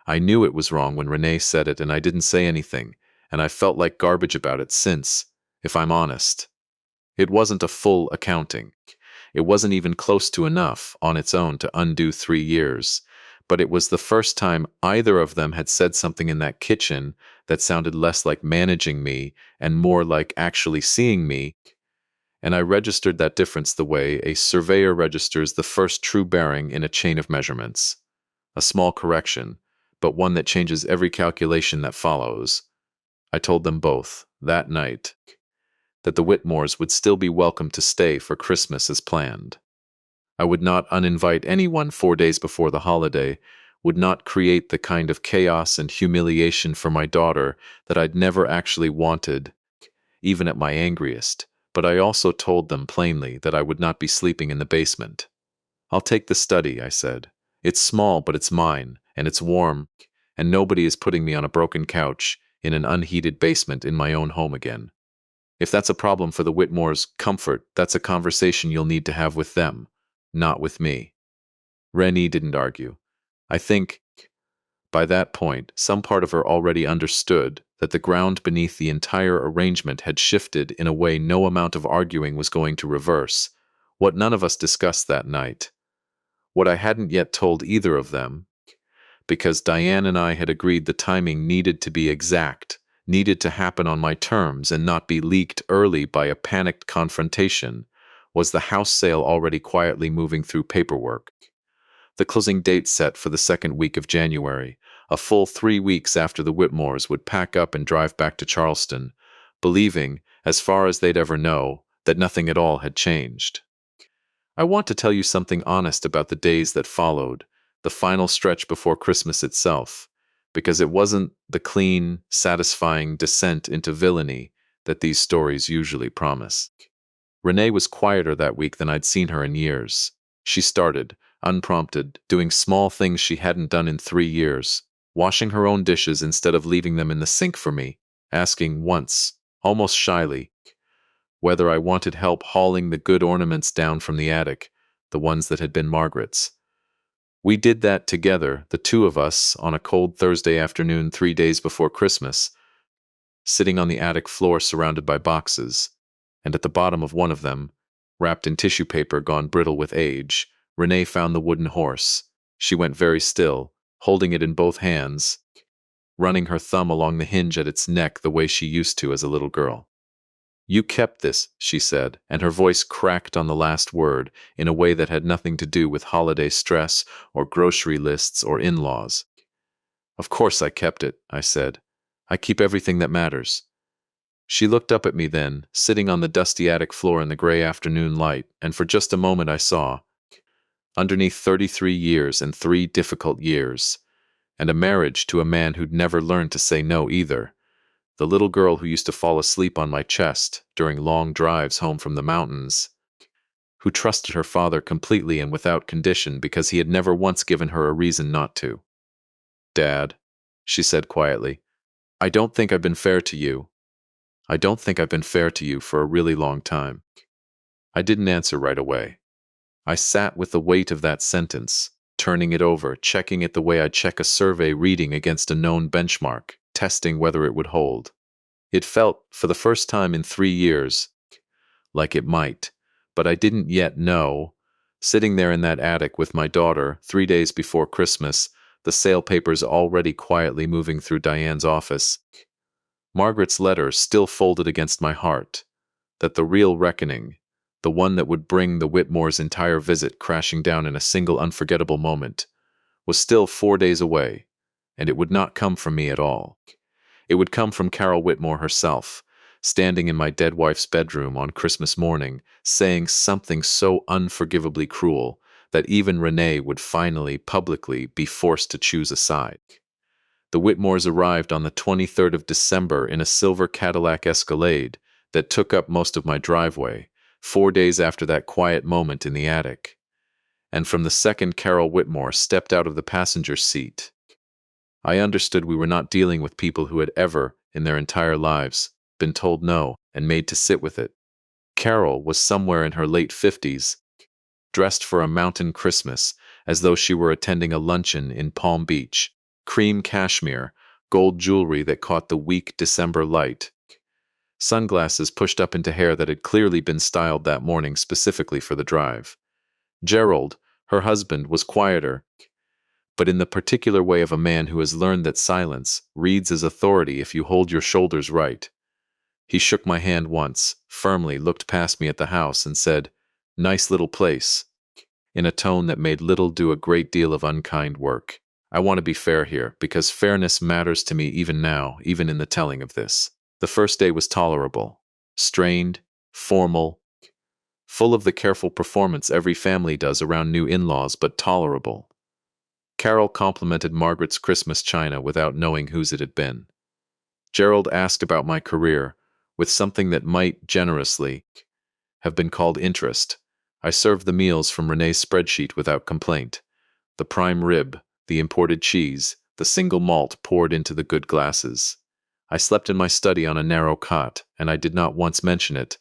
[SPEAKER 1] I knew it was wrong when Renee said it and I didn't say anything, and I felt like garbage about it since, if I'm honest. It wasn't a full accounting. It wasn't even close to enough on its own to undo 3 years, but it was the first time either of them had said something in that kitchen that sounded less like managing me and more like actually seeing me, and I registered that difference the way a surveyor registers the first true bearing in a chain of measurements. A small correction, but one that changes every calculation that follows. I told them both, that night, that the Whitmores would still be welcome to stay for Christmas as planned. I would not uninvite anyone 4 days before the holiday, would not create the kind of chaos and humiliation for my daughter that I'd never actually wanted, even at my angriest, but I also told them plainly that I would not be sleeping in the basement. I'll take the study, I said. It's small, but it's mine, and it's warm, and nobody is putting me on a broken couch in an unheated basement in my own home again. If that's a problem for the Whitmore's comfort, that's a conversation you'll need to have with them, not with me. Rennie didn't argue. I think, by that point, some part of her already understood that the ground beneath the entire arrangement had shifted in a way no amount of arguing was going to reverse. What none of us discussed that night, what I hadn't yet told either of them, because Diane and I had agreed the timing needed to be exact, needed to happen on my terms and not be leaked early by a panicked confrontation, was the house sale already quietly moving through paperwork. The closing date set for the second week of January, a full 3 weeks after the Whitmores would pack up and drive back to Charleston, believing, as far as they'd ever know, that nothing at all had changed. I want to tell you something honest about the days that followed, the final stretch before Christmas itself, because it wasn't the clean, satisfying descent into villainy that these stories usually promise. Renee was quieter that week than I'd seen her in years. She started, unprompted, doing small things she hadn't done in 3 years, washing her own dishes instead of leaving them in the sink for me, asking once, almost shyly, whether I wanted help hauling the good ornaments down from the attic, the ones that had been Margaret's. We did that together, the two of us, on a cold Thursday afternoon 3 days before Christmas, sitting on the attic floor surrounded by boxes, and at the bottom of one of them, wrapped in tissue paper gone brittle with age, Renee found the wooden horse. She went very still, holding it in both hands, running her thumb along the hinge at its neck the way she used to as a little girl. "You kept this," she said, and her voice cracked on the last word in a way that had nothing to do with holiday stress or grocery lists or in-laws. "Of course I kept it," I said. "I keep everything that matters." She looked up at me then, sitting on the dusty attic floor in the gray afternoon light, and for just a moment I saw, underneath 33 years and 3 difficult years, and a marriage to a man who'd never learned to say no either, the little girl who used to fall asleep on my chest during long drives home from the mountains, who trusted her father completely and without condition because he had never once given her a reason not to. "Dad," she said quietly, "I don't think I've been fair to you. I don't think I've been fair to you for a really long time." I didn't answer right away. I sat with the weight of that sentence, turning it over, checking it the way I'd check a survey reading against a known benchmark, testing whether it would hold. It felt, for the first time in 3 years, like it might, but I didn't yet know. Sitting there in that attic with my daughter 3 days before Christmas, the sale papers already quietly moving through Diane's office, Margaret's letter still folded against my heart, that the real reckoning, the one that would bring the Whitmore's entire visit crashing down in a single unforgettable moment, was still 4 days away, and it would not come from me at all. It would come from Carol Whitmore herself, standing in my dead wife's bedroom on Christmas morning, saying something so unforgivably cruel that even Renee would finally, publicly, be forced to choose a side. The Whitmores arrived on the 23rd of December in a silver Cadillac Escalade that took up most of my driveway, 4 days after that quiet moment in the attic. And from the second Carol Whitmore stepped out of the passenger seat, I understood we were not dealing with people who had ever, in their entire lives, been told no and made to sit with it. Carol was somewhere in her late 50s, dressed for a mountain Christmas, as though she were attending a luncheon in Palm Beach, cream cashmere, gold jewelry that caught the weak December light, sunglasses pushed up into hair that had clearly been styled that morning specifically for the drive. Gerald, her husband, was quieter, but in the particular way of a man who has learned that silence reads as authority if you hold your shoulders right. He shook my hand once, firmly looked past me at the house and said, "Nice little place," in a tone that made little do a great deal of unkind work. I want to be fair here, because fairness matters to me even now, even in the telling of this. The first day was tolerable, strained, formal, full of the careful performance every family does around new in-laws, but tolerable. Carol complimented Margaret's Christmas china without knowing whose it had been. Gerald asked about my career, with something that might, generously, have been called interest. I served the meals from Renee's spreadsheet without complaint. The prime rib, the imported cheese, the single malt poured into the good glasses. I slept in my study on a narrow cot, and I did not once mention it,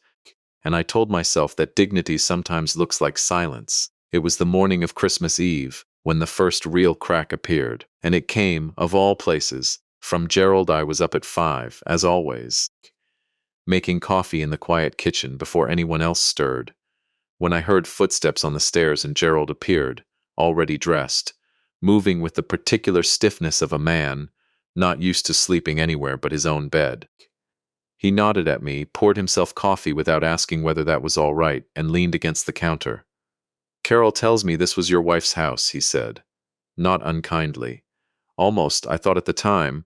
[SPEAKER 1] and I told myself that dignity sometimes looks like silence. It was the morning of Christmas Eve when the first real crack appeared, and it came, of all places, from Gerald. I was up at 5, as always, making coffee in the quiet kitchen before anyone else stirred, when I heard footsteps on the stairs and Gerald appeared, already dressed, moving with the particular stiffness of a man not used to sleeping anywhere but his own bed. He nodded at me, poured himself coffee without asking whether that was all right, and leaned against the counter. "Carol tells me this was your wife's house," he said, not unkindly. Almost, I thought at the time,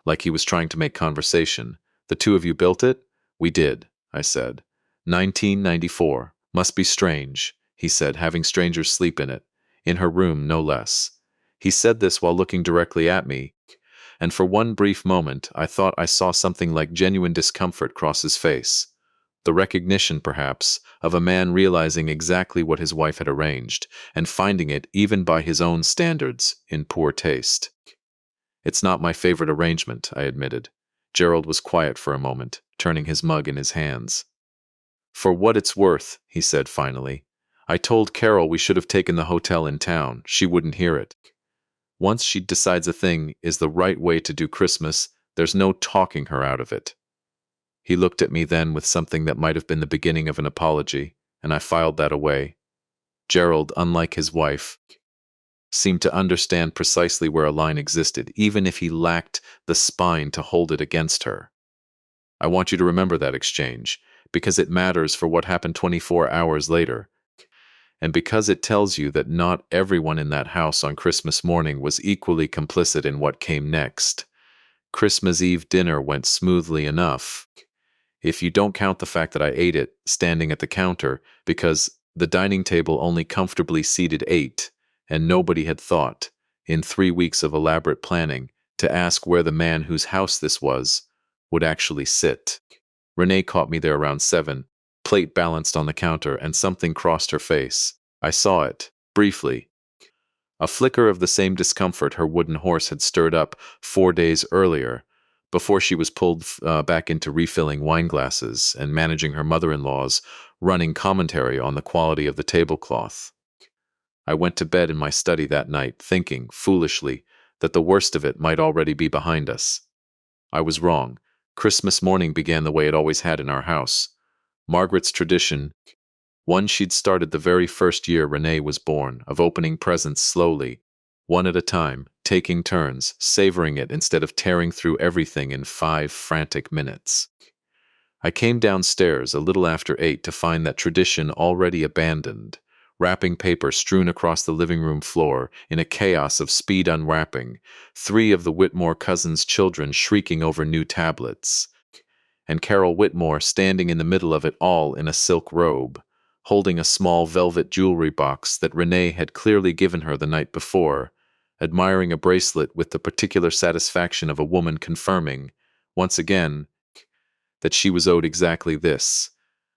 [SPEAKER 1] like he was trying to make conversation. "The two of you built it?" "We did," I said. "1994. Must be strange," he said, "having strangers sleep in it. In her room, no less." He said this while looking directly at me, and for one brief moment I thought I saw something like genuine discomfort cross his face. The recognition, perhaps, of a man realizing exactly what his wife had arranged, and finding it, even by his own standards, in poor taste. "It's not my favorite arrangement," I admitted. Gerald was quiet for a moment, turning his mug in his hands. "For what it's worth," he said finally, "I told Carol we should have taken the hotel in town. She wouldn't hear it. Once she decides a thing is the right way to do Christmas, there's no talking her out of it." He looked at me then with something that might have been the beginning of an apology, and I filed that away. Gerald, unlike his wife, seemed to understand precisely where a line existed, even if he lacked the spine to hold it against her. I want you to remember that exchange, because it matters for what happened 24 hours later, and because it tells you that not everyone in that house on Christmas morning was equally complicit in what came next. Christmas Eve dinner went smoothly enough, if you don't count the fact that I ate it standing at the counter, because the dining table only comfortably seated 8, and nobody had thought, in 3 weeks of elaborate planning, to ask where the man whose house this was would actually sit. Renee caught me there around 7, plate balanced on the counter, and something crossed her face. I saw it, briefly. A flicker of the same discomfort her wooden horse had stirred up 4 days earlier, before she was pulled back into refilling wine glasses and managing her mother-in-law's running commentary on the quality of the tablecloth. I went to bed in my study that night, thinking, foolishly, that the worst of it might already be behind us. I was wrong. Christmas morning began the way it always had in our house. Margaret's tradition, one she'd started the very first year Renee was born, of opening presents slowly, one at a time, taking turns, savoring it instead of tearing through everything in 5 frantic minutes. I came downstairs a little after 8 to find that tradition already abandoned, wrapping paper strewn across the living room floor in a chaos of speed unwrapping, 3 of the Whitmore cousins' children shrieking over new tablets, and Carol Whitmore standing in the middle of it all in a silk robe, holding a small velvet jewelry box that Renee had clearly given her the night before, admiring a bracelet with the particular satisfaction of a woman confirming, once again, that she was owed exactly this.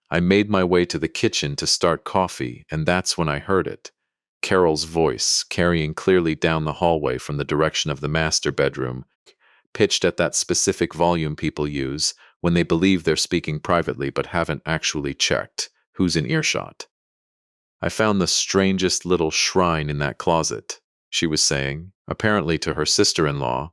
[SPEAKER 1] I made my way to the kitchen to start coffee, and that's when I heard it. Carol's voice, carrying clearly down the hallway from the direction of the master bedroom, pitched at that specific volume people use when they believe they're speaking privately but haven't actually checked who's in earshot. "I found the strangest little shrine in that closet," she was saying, apparently to her sister-in-law,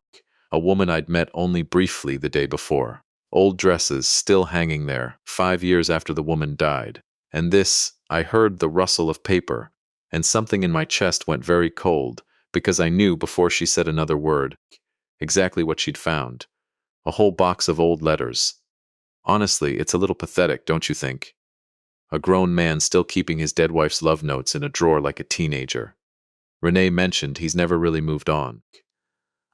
[SPEAKER 1] a woman I'd met only briefly the day before. Old dresses still hanging there, 5 years after the woman died. And this, I heard the rustle of paper, and something in my chest went very cold, because I knew before she said another word exactly what she'd found. A whole box of old letters. Honestly, it's a little pathetic, don't you think? A grown man still keeping his dead wife's love notes in a drawer like a teenager. Renee mentioned he's never really moved on.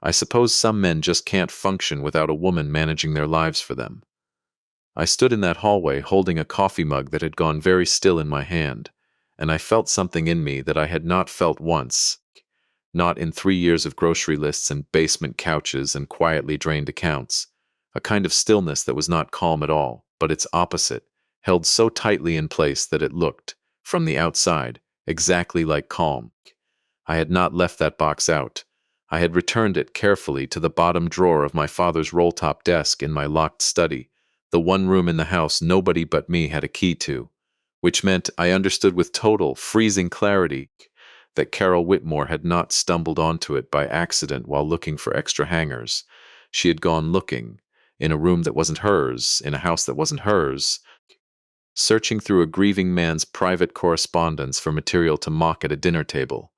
[SPEAKER 1] I suppose some men just can't function without a woman managing their lives for them. I stood in that hallway holding a coffee mug that had gone very still in my hand, and I felt something in me that I had not felt once, not in 3 years of grocery lists and basement couches and quietly drained accounts, a kind of stillness that was not calm at all, but its opposite, held so tightly in place that it looked, from the outside, exactly like calm. I had not left that box out. I had returned it carefully to the bottom drawer of my father's roll-top desk in my locked study, the one room in the house nobody but me had a key to, which meant I understood with total, freezing clarity that Carol Whitmore had not stumbled onto it by accident while looking for extra hangers. She had gone looking, in a room that wasn't hers, in a house that wasn't hers, searching through a grieving man's private correspondence for material to mock at a dinner table.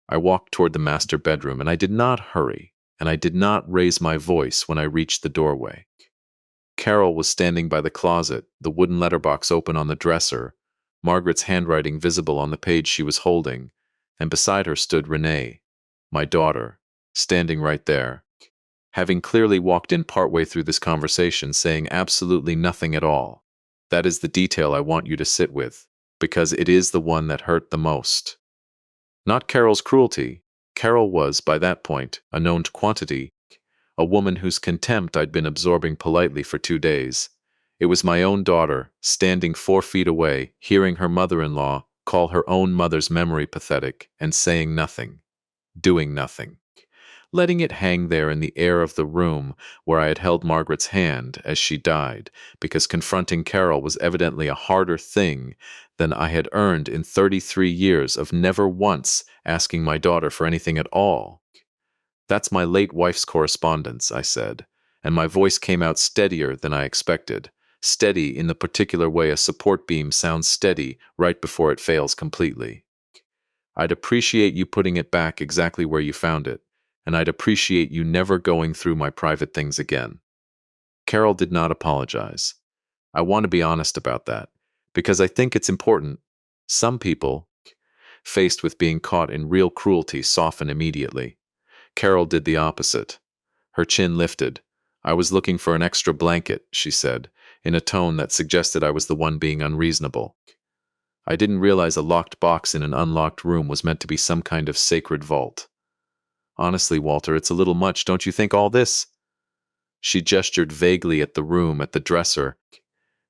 [SPEAKER 1] I walked toward the master bedroom, and I did not hurry, and I did not raise my voice when I reached the doorway. Carol was standing by the closet, the wooden letterbox open on the dresser, Margaret's handwriting visible on the page she was holding, and beside her stood Renee, my daughter, standing right there, having clearly walked in partway through this conversation, saying absolutely nothing at all. That is the detail I want you to sit with, because it is the one that hurt the most. Not Carol's cruelty. Carol was, by that point, a known quantity, a woman whose contempt I'd been absorbing politely for 2 days. It was my own daughter, standing 4 feet away, hearing her mother-in-law call her own mother's memory pathetic, and saying nothing, doing nothing, letting it hang there in the air of the room where I had held Margaret's hand as she died, because confronting Carol was evidently a harder thing than I had earned in 33 years of never once asking my daughter for anything at all. "That's my late wife's correspondence," I said, and my voice came out steadier than I expected, steady in the particular way a support beam sounds steady right before it fails completely. "I'd appreciate you putting it back exactly where you found it, and I'd appreciate you never going through my private things again." Carol did not apologize. I want to be honest about that, because I think it's important. Some people, faced with being caught in real cruelty, soften immediately. Carol did the opposite. Her chin lifted. "I was looking for an extra blanket," she said, in a tone that suggested I was the one being unreasonable. I didn't realize a locked box in an unlocked room was meant to be some kind of sacred vault. "Honestly, Walter, it's a little much, don't you think, all this?" She gestured vaguely at the room, at the dresser,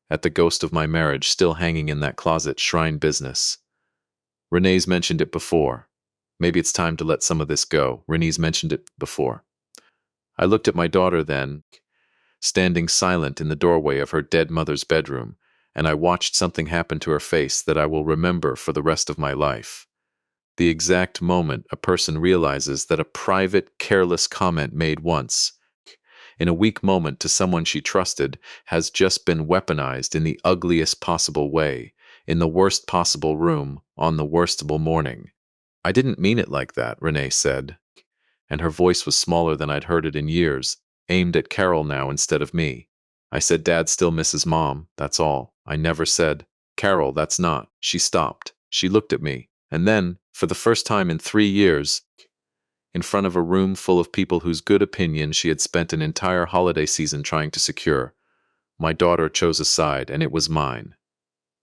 [SPEAKER 1] at the ghost of my marriage still hanging in that closet, shrine business. "Renee's mentioned it before. Maybe it's time to let some of this go. Renee's mentioned it before." I looked at my daughter then, standing silent in the doorway of her dead mother's bedroom, and I watched something happen to her face that I will remember for the rest of my life. The exact moment a person realizes that a private, careless comment made once, in a weak moment to someone she trusted, has just been weaponized in the ugliest possible way, in the worst possible room, on the worstable morning. "I didn't mean it like that," Renee said, and her voice was smaller than I'd heard it in years, aimed at Carol now instead of me. "I said Dad still misses Mom, that's all. I never said, 'Carol, that's not.'" She stopped. She looked at me, and then, for the first time in 3 years, in front of a room full of people whose good opinion she had spent an entire holiday season trying to secure, my daughter chose a side, and it was mine.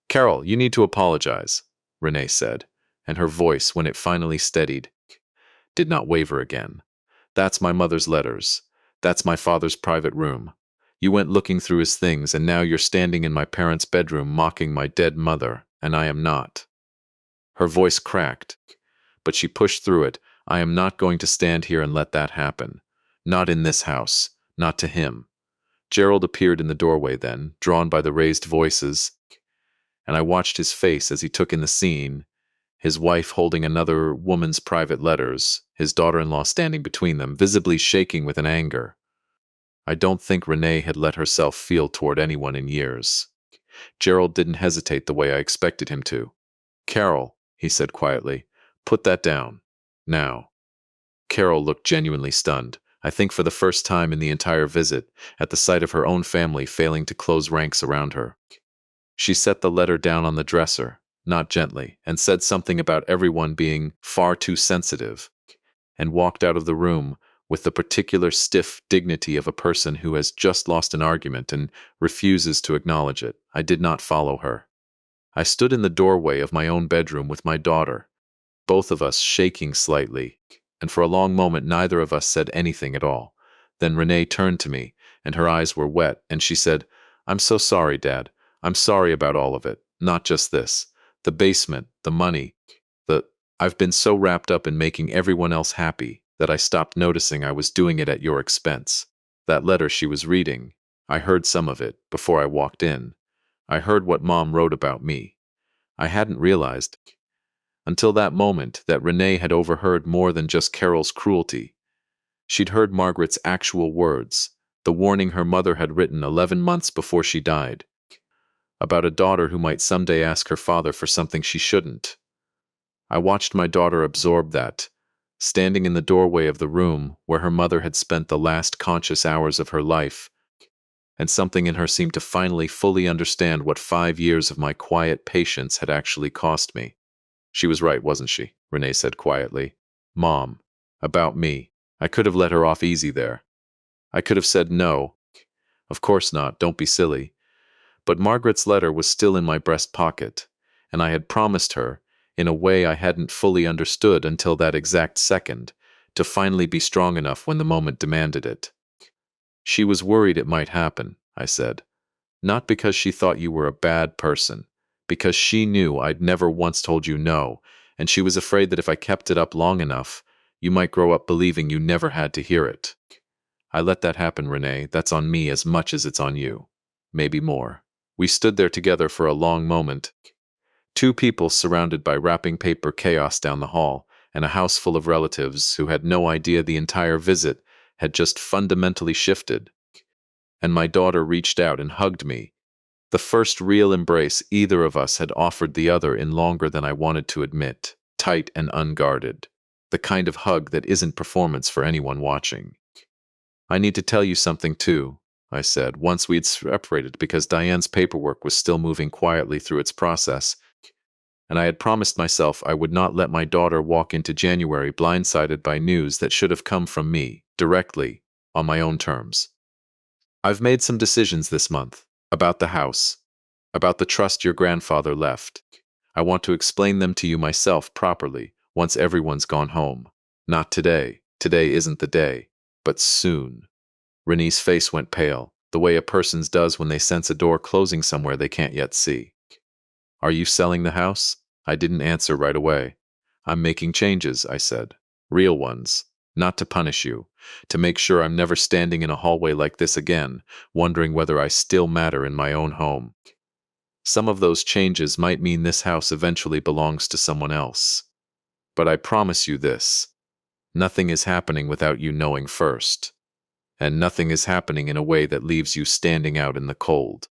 [SPEAKER 1] "Carol, you need to apologize," Renee said, and her voice, when it finally steadied, did not waver again. "That's my mother's letters. That's my father's private room. You went looking through his things, and now you're standing in my parents' bedroom mocking my dead mother, and I am not." Her voice cracked, but she pushed through it. "I am not going to stand here and let that happen. Not in this house. Not to him." Gerald appeared in the doorway then, drawn by the raised voices, and I watched his face as he took in the scene, his wife holding another woman's private letters, his daughter-in-law standing between them, visibly shaking with an anger I don't think Renee had let herself feel toward anyone in years. Gerald didn't hesitate the way I expected him to. "Carol," he said quietly, "put that down. Now." Carol looked genuinely stunned, I think for the first time in the entire visit, at the sight of her own family failing to close ranks around her. She set the letter down on the dresser, not gently, and said something about everyone being far too sensitive, and walked out of the room with the particular stiff dignity of a person who has just lost an argument and refuses to acknowledge it. I did not follow her. I stood in the doorway of my own bedroom with my daughter, both of us shaking slightly, and for a long moment neither of us said anything at all. Then Renee turned to me, and her eyes were wet, and she said, "I'm so sorry, Dad. I'm sorry about all of it. Not just this. The basement, the money, I've been so wrapped up in making everyone else happy, that I stopped noticing I was doing it at your expense. That letter she was reading, I heard some of it before I walked in. I heard what Mom wrote about me. I hadn't realized, until that moment, that Renee had overheard more than just Carol's cruelty. She'd heard Margaret's actual words, the warning her mother had written 11 months before she died, about a daughter who might someday ask her father for something she shouldn't. I watched my daughter absorb that, standing in the doorway of the room where her mother had spent the last conscious hours of her life, and something in her seemed to finally fully understand what 5 years of my quiet patience had actually cost me. She was right, wasn't she? Renee said quietly. Mom, about me. I could have let her off easy there. I could have said no. Of course not, don't be silly. But Margaret's letter was still in my breast pocket, and I had promised her, in a way I hadn't fully understood until that exact second, to finally be strong enough when the moment demanded it. She was worried it might happen, I said. Not because she thought you were a bad person, because she knew I'd never once told you no, and she was afraid that if I kept it up long enough, you might grow up believing you never had to hear it. I let that happen, Renee. That's on me as much as it's on you. Maybe more. We stood there together for a long moment. Two people surrounded by wrapping paper chaos down the hall, and a house full of relatives who had no idea the entire visit had just fundamentally shifted. And my daughter reached out and hugged me. The first real embrace either of us had offered the other in longer than I wanted to admit. Tight and unguarded. The kind of hug that isn't performance for anyone watching. I need to tell you something too, I said, once we'd separated because Diane's paperwork was still moving quietly through its process, and I had promised myself I would not let my daughter walk into January blindsided by news that should have come from me, directly, on my own terms. I've made some decisions this month, about the house, about the trust your grandfather left. I want to explain them to you myself properly, once everyone's gone home. Not today. Today isn't the day. But soon. Renee's face went pale, the way a person's does when they sense a door closing somewhere they can't yet see. Are you selling the house? I didn't answer right away. I'm making changes, I said. Real ones. Not to punish you. To make sure I'm never standing in a hallway like this again, wondering whether I still matter in my own home. Some of those changes might mean this house eventually belongs to someone else. But I promise you this. Nothing is happening without you knowing first. And nothing is happening in a way that leaves you standing out in the cold.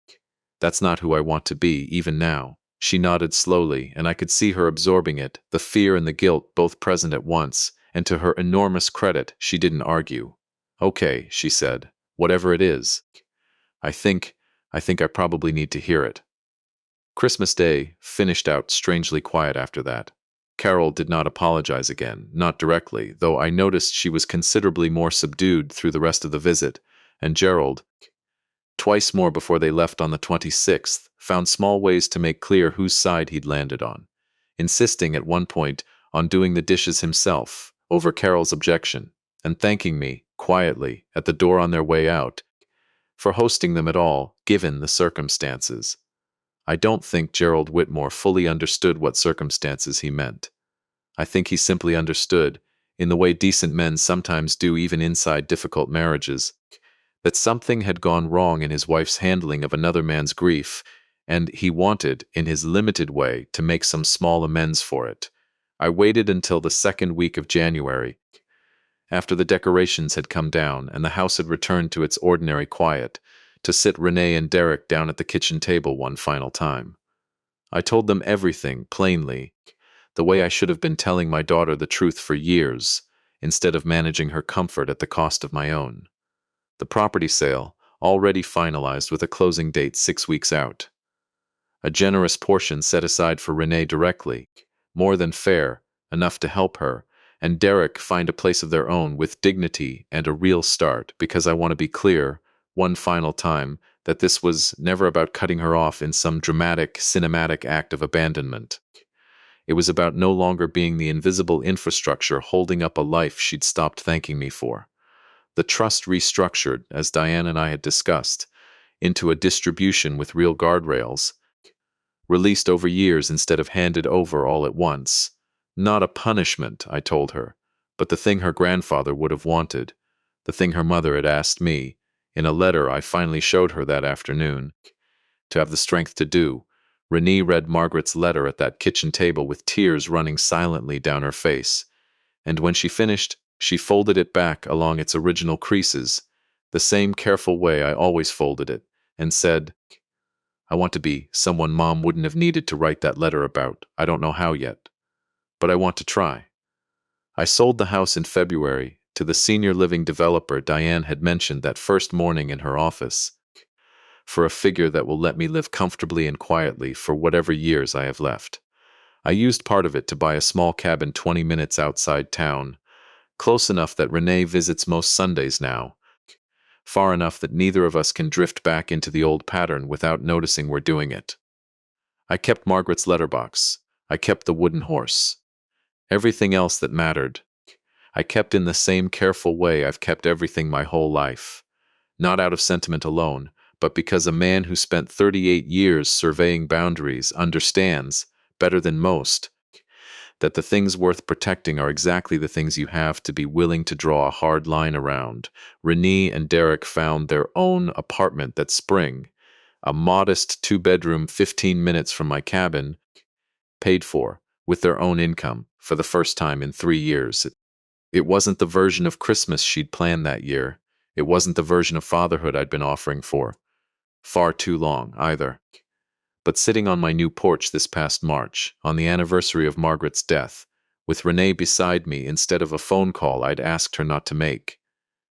[SPEAKER 1] That's not who I want to be, even now. She nodded slowly, and I could see her absorbing it, the fear and the guilt both present at once, and to her enormous credit, she didn't argue. Okay, she said, whatever it is. I think I probably need to hear it. Christmas Day finished out strangely quiet after that. Carol did not apologize again, not directly, though I noticed she was considerably more subdued through the rest of the visit, and Gerald, twice more before they left on the 26th, found small ways to make clear whose side he'd landed on, insisting at one point on doing the dishes himself, over Carol's objection, and thanking me, quietly, at the door on their way out, for hosting them at all, given the circumstances. I don't think Gerald Whitmore fully understood what circumstances he meant. I think he simply understood, in the way decent men sometimes do even inside difficult marriages, that something had gone wrong in his wife's handling of another man's grief, and he wanted, in his limited way, to make some small amends for it. I waited until the second week of January, after the decorations had come down and the house had returned to its ordinary quiet, to sit Renee and Derek down at the kitchen table one final time. I told them everything, plainly, the way I should have been telling my daughter the truth for years, instead of managing her comfort at the cost of my own. The property sale, already finalized with a closing date 6 weeks out. A generous portion set aside for Renee directly, more than fair, enough to help her, and Derek find a place of their own with dignity and a real start, because I want to be clear, one final time, that this was never about cutting her off in some dramatic, cinematic act of abandonment. It was about no longer being the invisible infrastructure holding up a life she'd stopped thanking me for. The trust restructured, as Diane and I had discussed, into a distribution with real guardrails, released over years instead of handed over all at once. Not a punishment, I told her, but the thing her grandfather would have wanted, the thing her mother had asked me, in a letter I finally showed her that afternoon, to have the strength to do. Renee read Margaret's letter at that kitchen table with tears running silently down her face, and when she finished, she folded it back along its original creases, the same careful way I always folded it, and said, I want to be someone Mom wouldn't have needed to write that letter about. I don't know how yet, but I want to try. I sold the house in February to the senior living developer Diane had mentioned that first morning in her office, for a figure that will let me live comfortably and quietly for whatever years I have left. I used part of it to buy a small cabin 20 minutes outside town, close enough that Renee visits most Sundays now, far enough that neither of us can drift back into the old pattern without noticing we're doing it. I kept Margaret's letterbox. I kept the wooden horse. Everything else that mattered, I kept in the same careful way I've kept everything my whole life. Not out of sentiment alone, but because a man who spent 38 years surveying boundaries understands, better than most, that the things worth protecting are exactly the things you have to be willing to draw a hard line around. Renee and Derek found their own apartment that spring, a modest 2-bedroom 15 minutes from my cabin, paid for, with their own income, for the first time in 3 years. It wasn't the version of Christmas she'd planned that year. It wasn't the version of fatherhood I'd been offering for far too long, either. But sitting on my new porch this past March, on the anniversary of Margaret's death, with Renee beside me instead of a phone call I'd asked her not to make,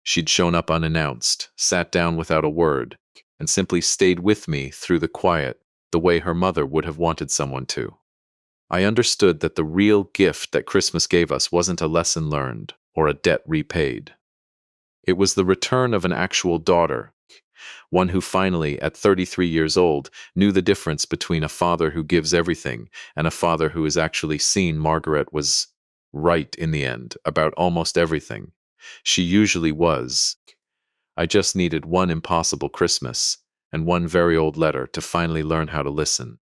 [SPEAKER 1] she'd shown up unannounced, sat down without a word, and simply stayed with me through the quiet, the way her mother would have wanted someone to. I understood that the real gift that Christmas gave us wasn't a lesson learned or a debt repaid. It was the return of an actual daughter, one who finally, at 33 years old, knew the difference between a father who gives everything and a father who has actually seen Margaret was right in the end about almost everything. She usually was. I just needed one impossible Christmas and one very old letter to finally learn how to listen.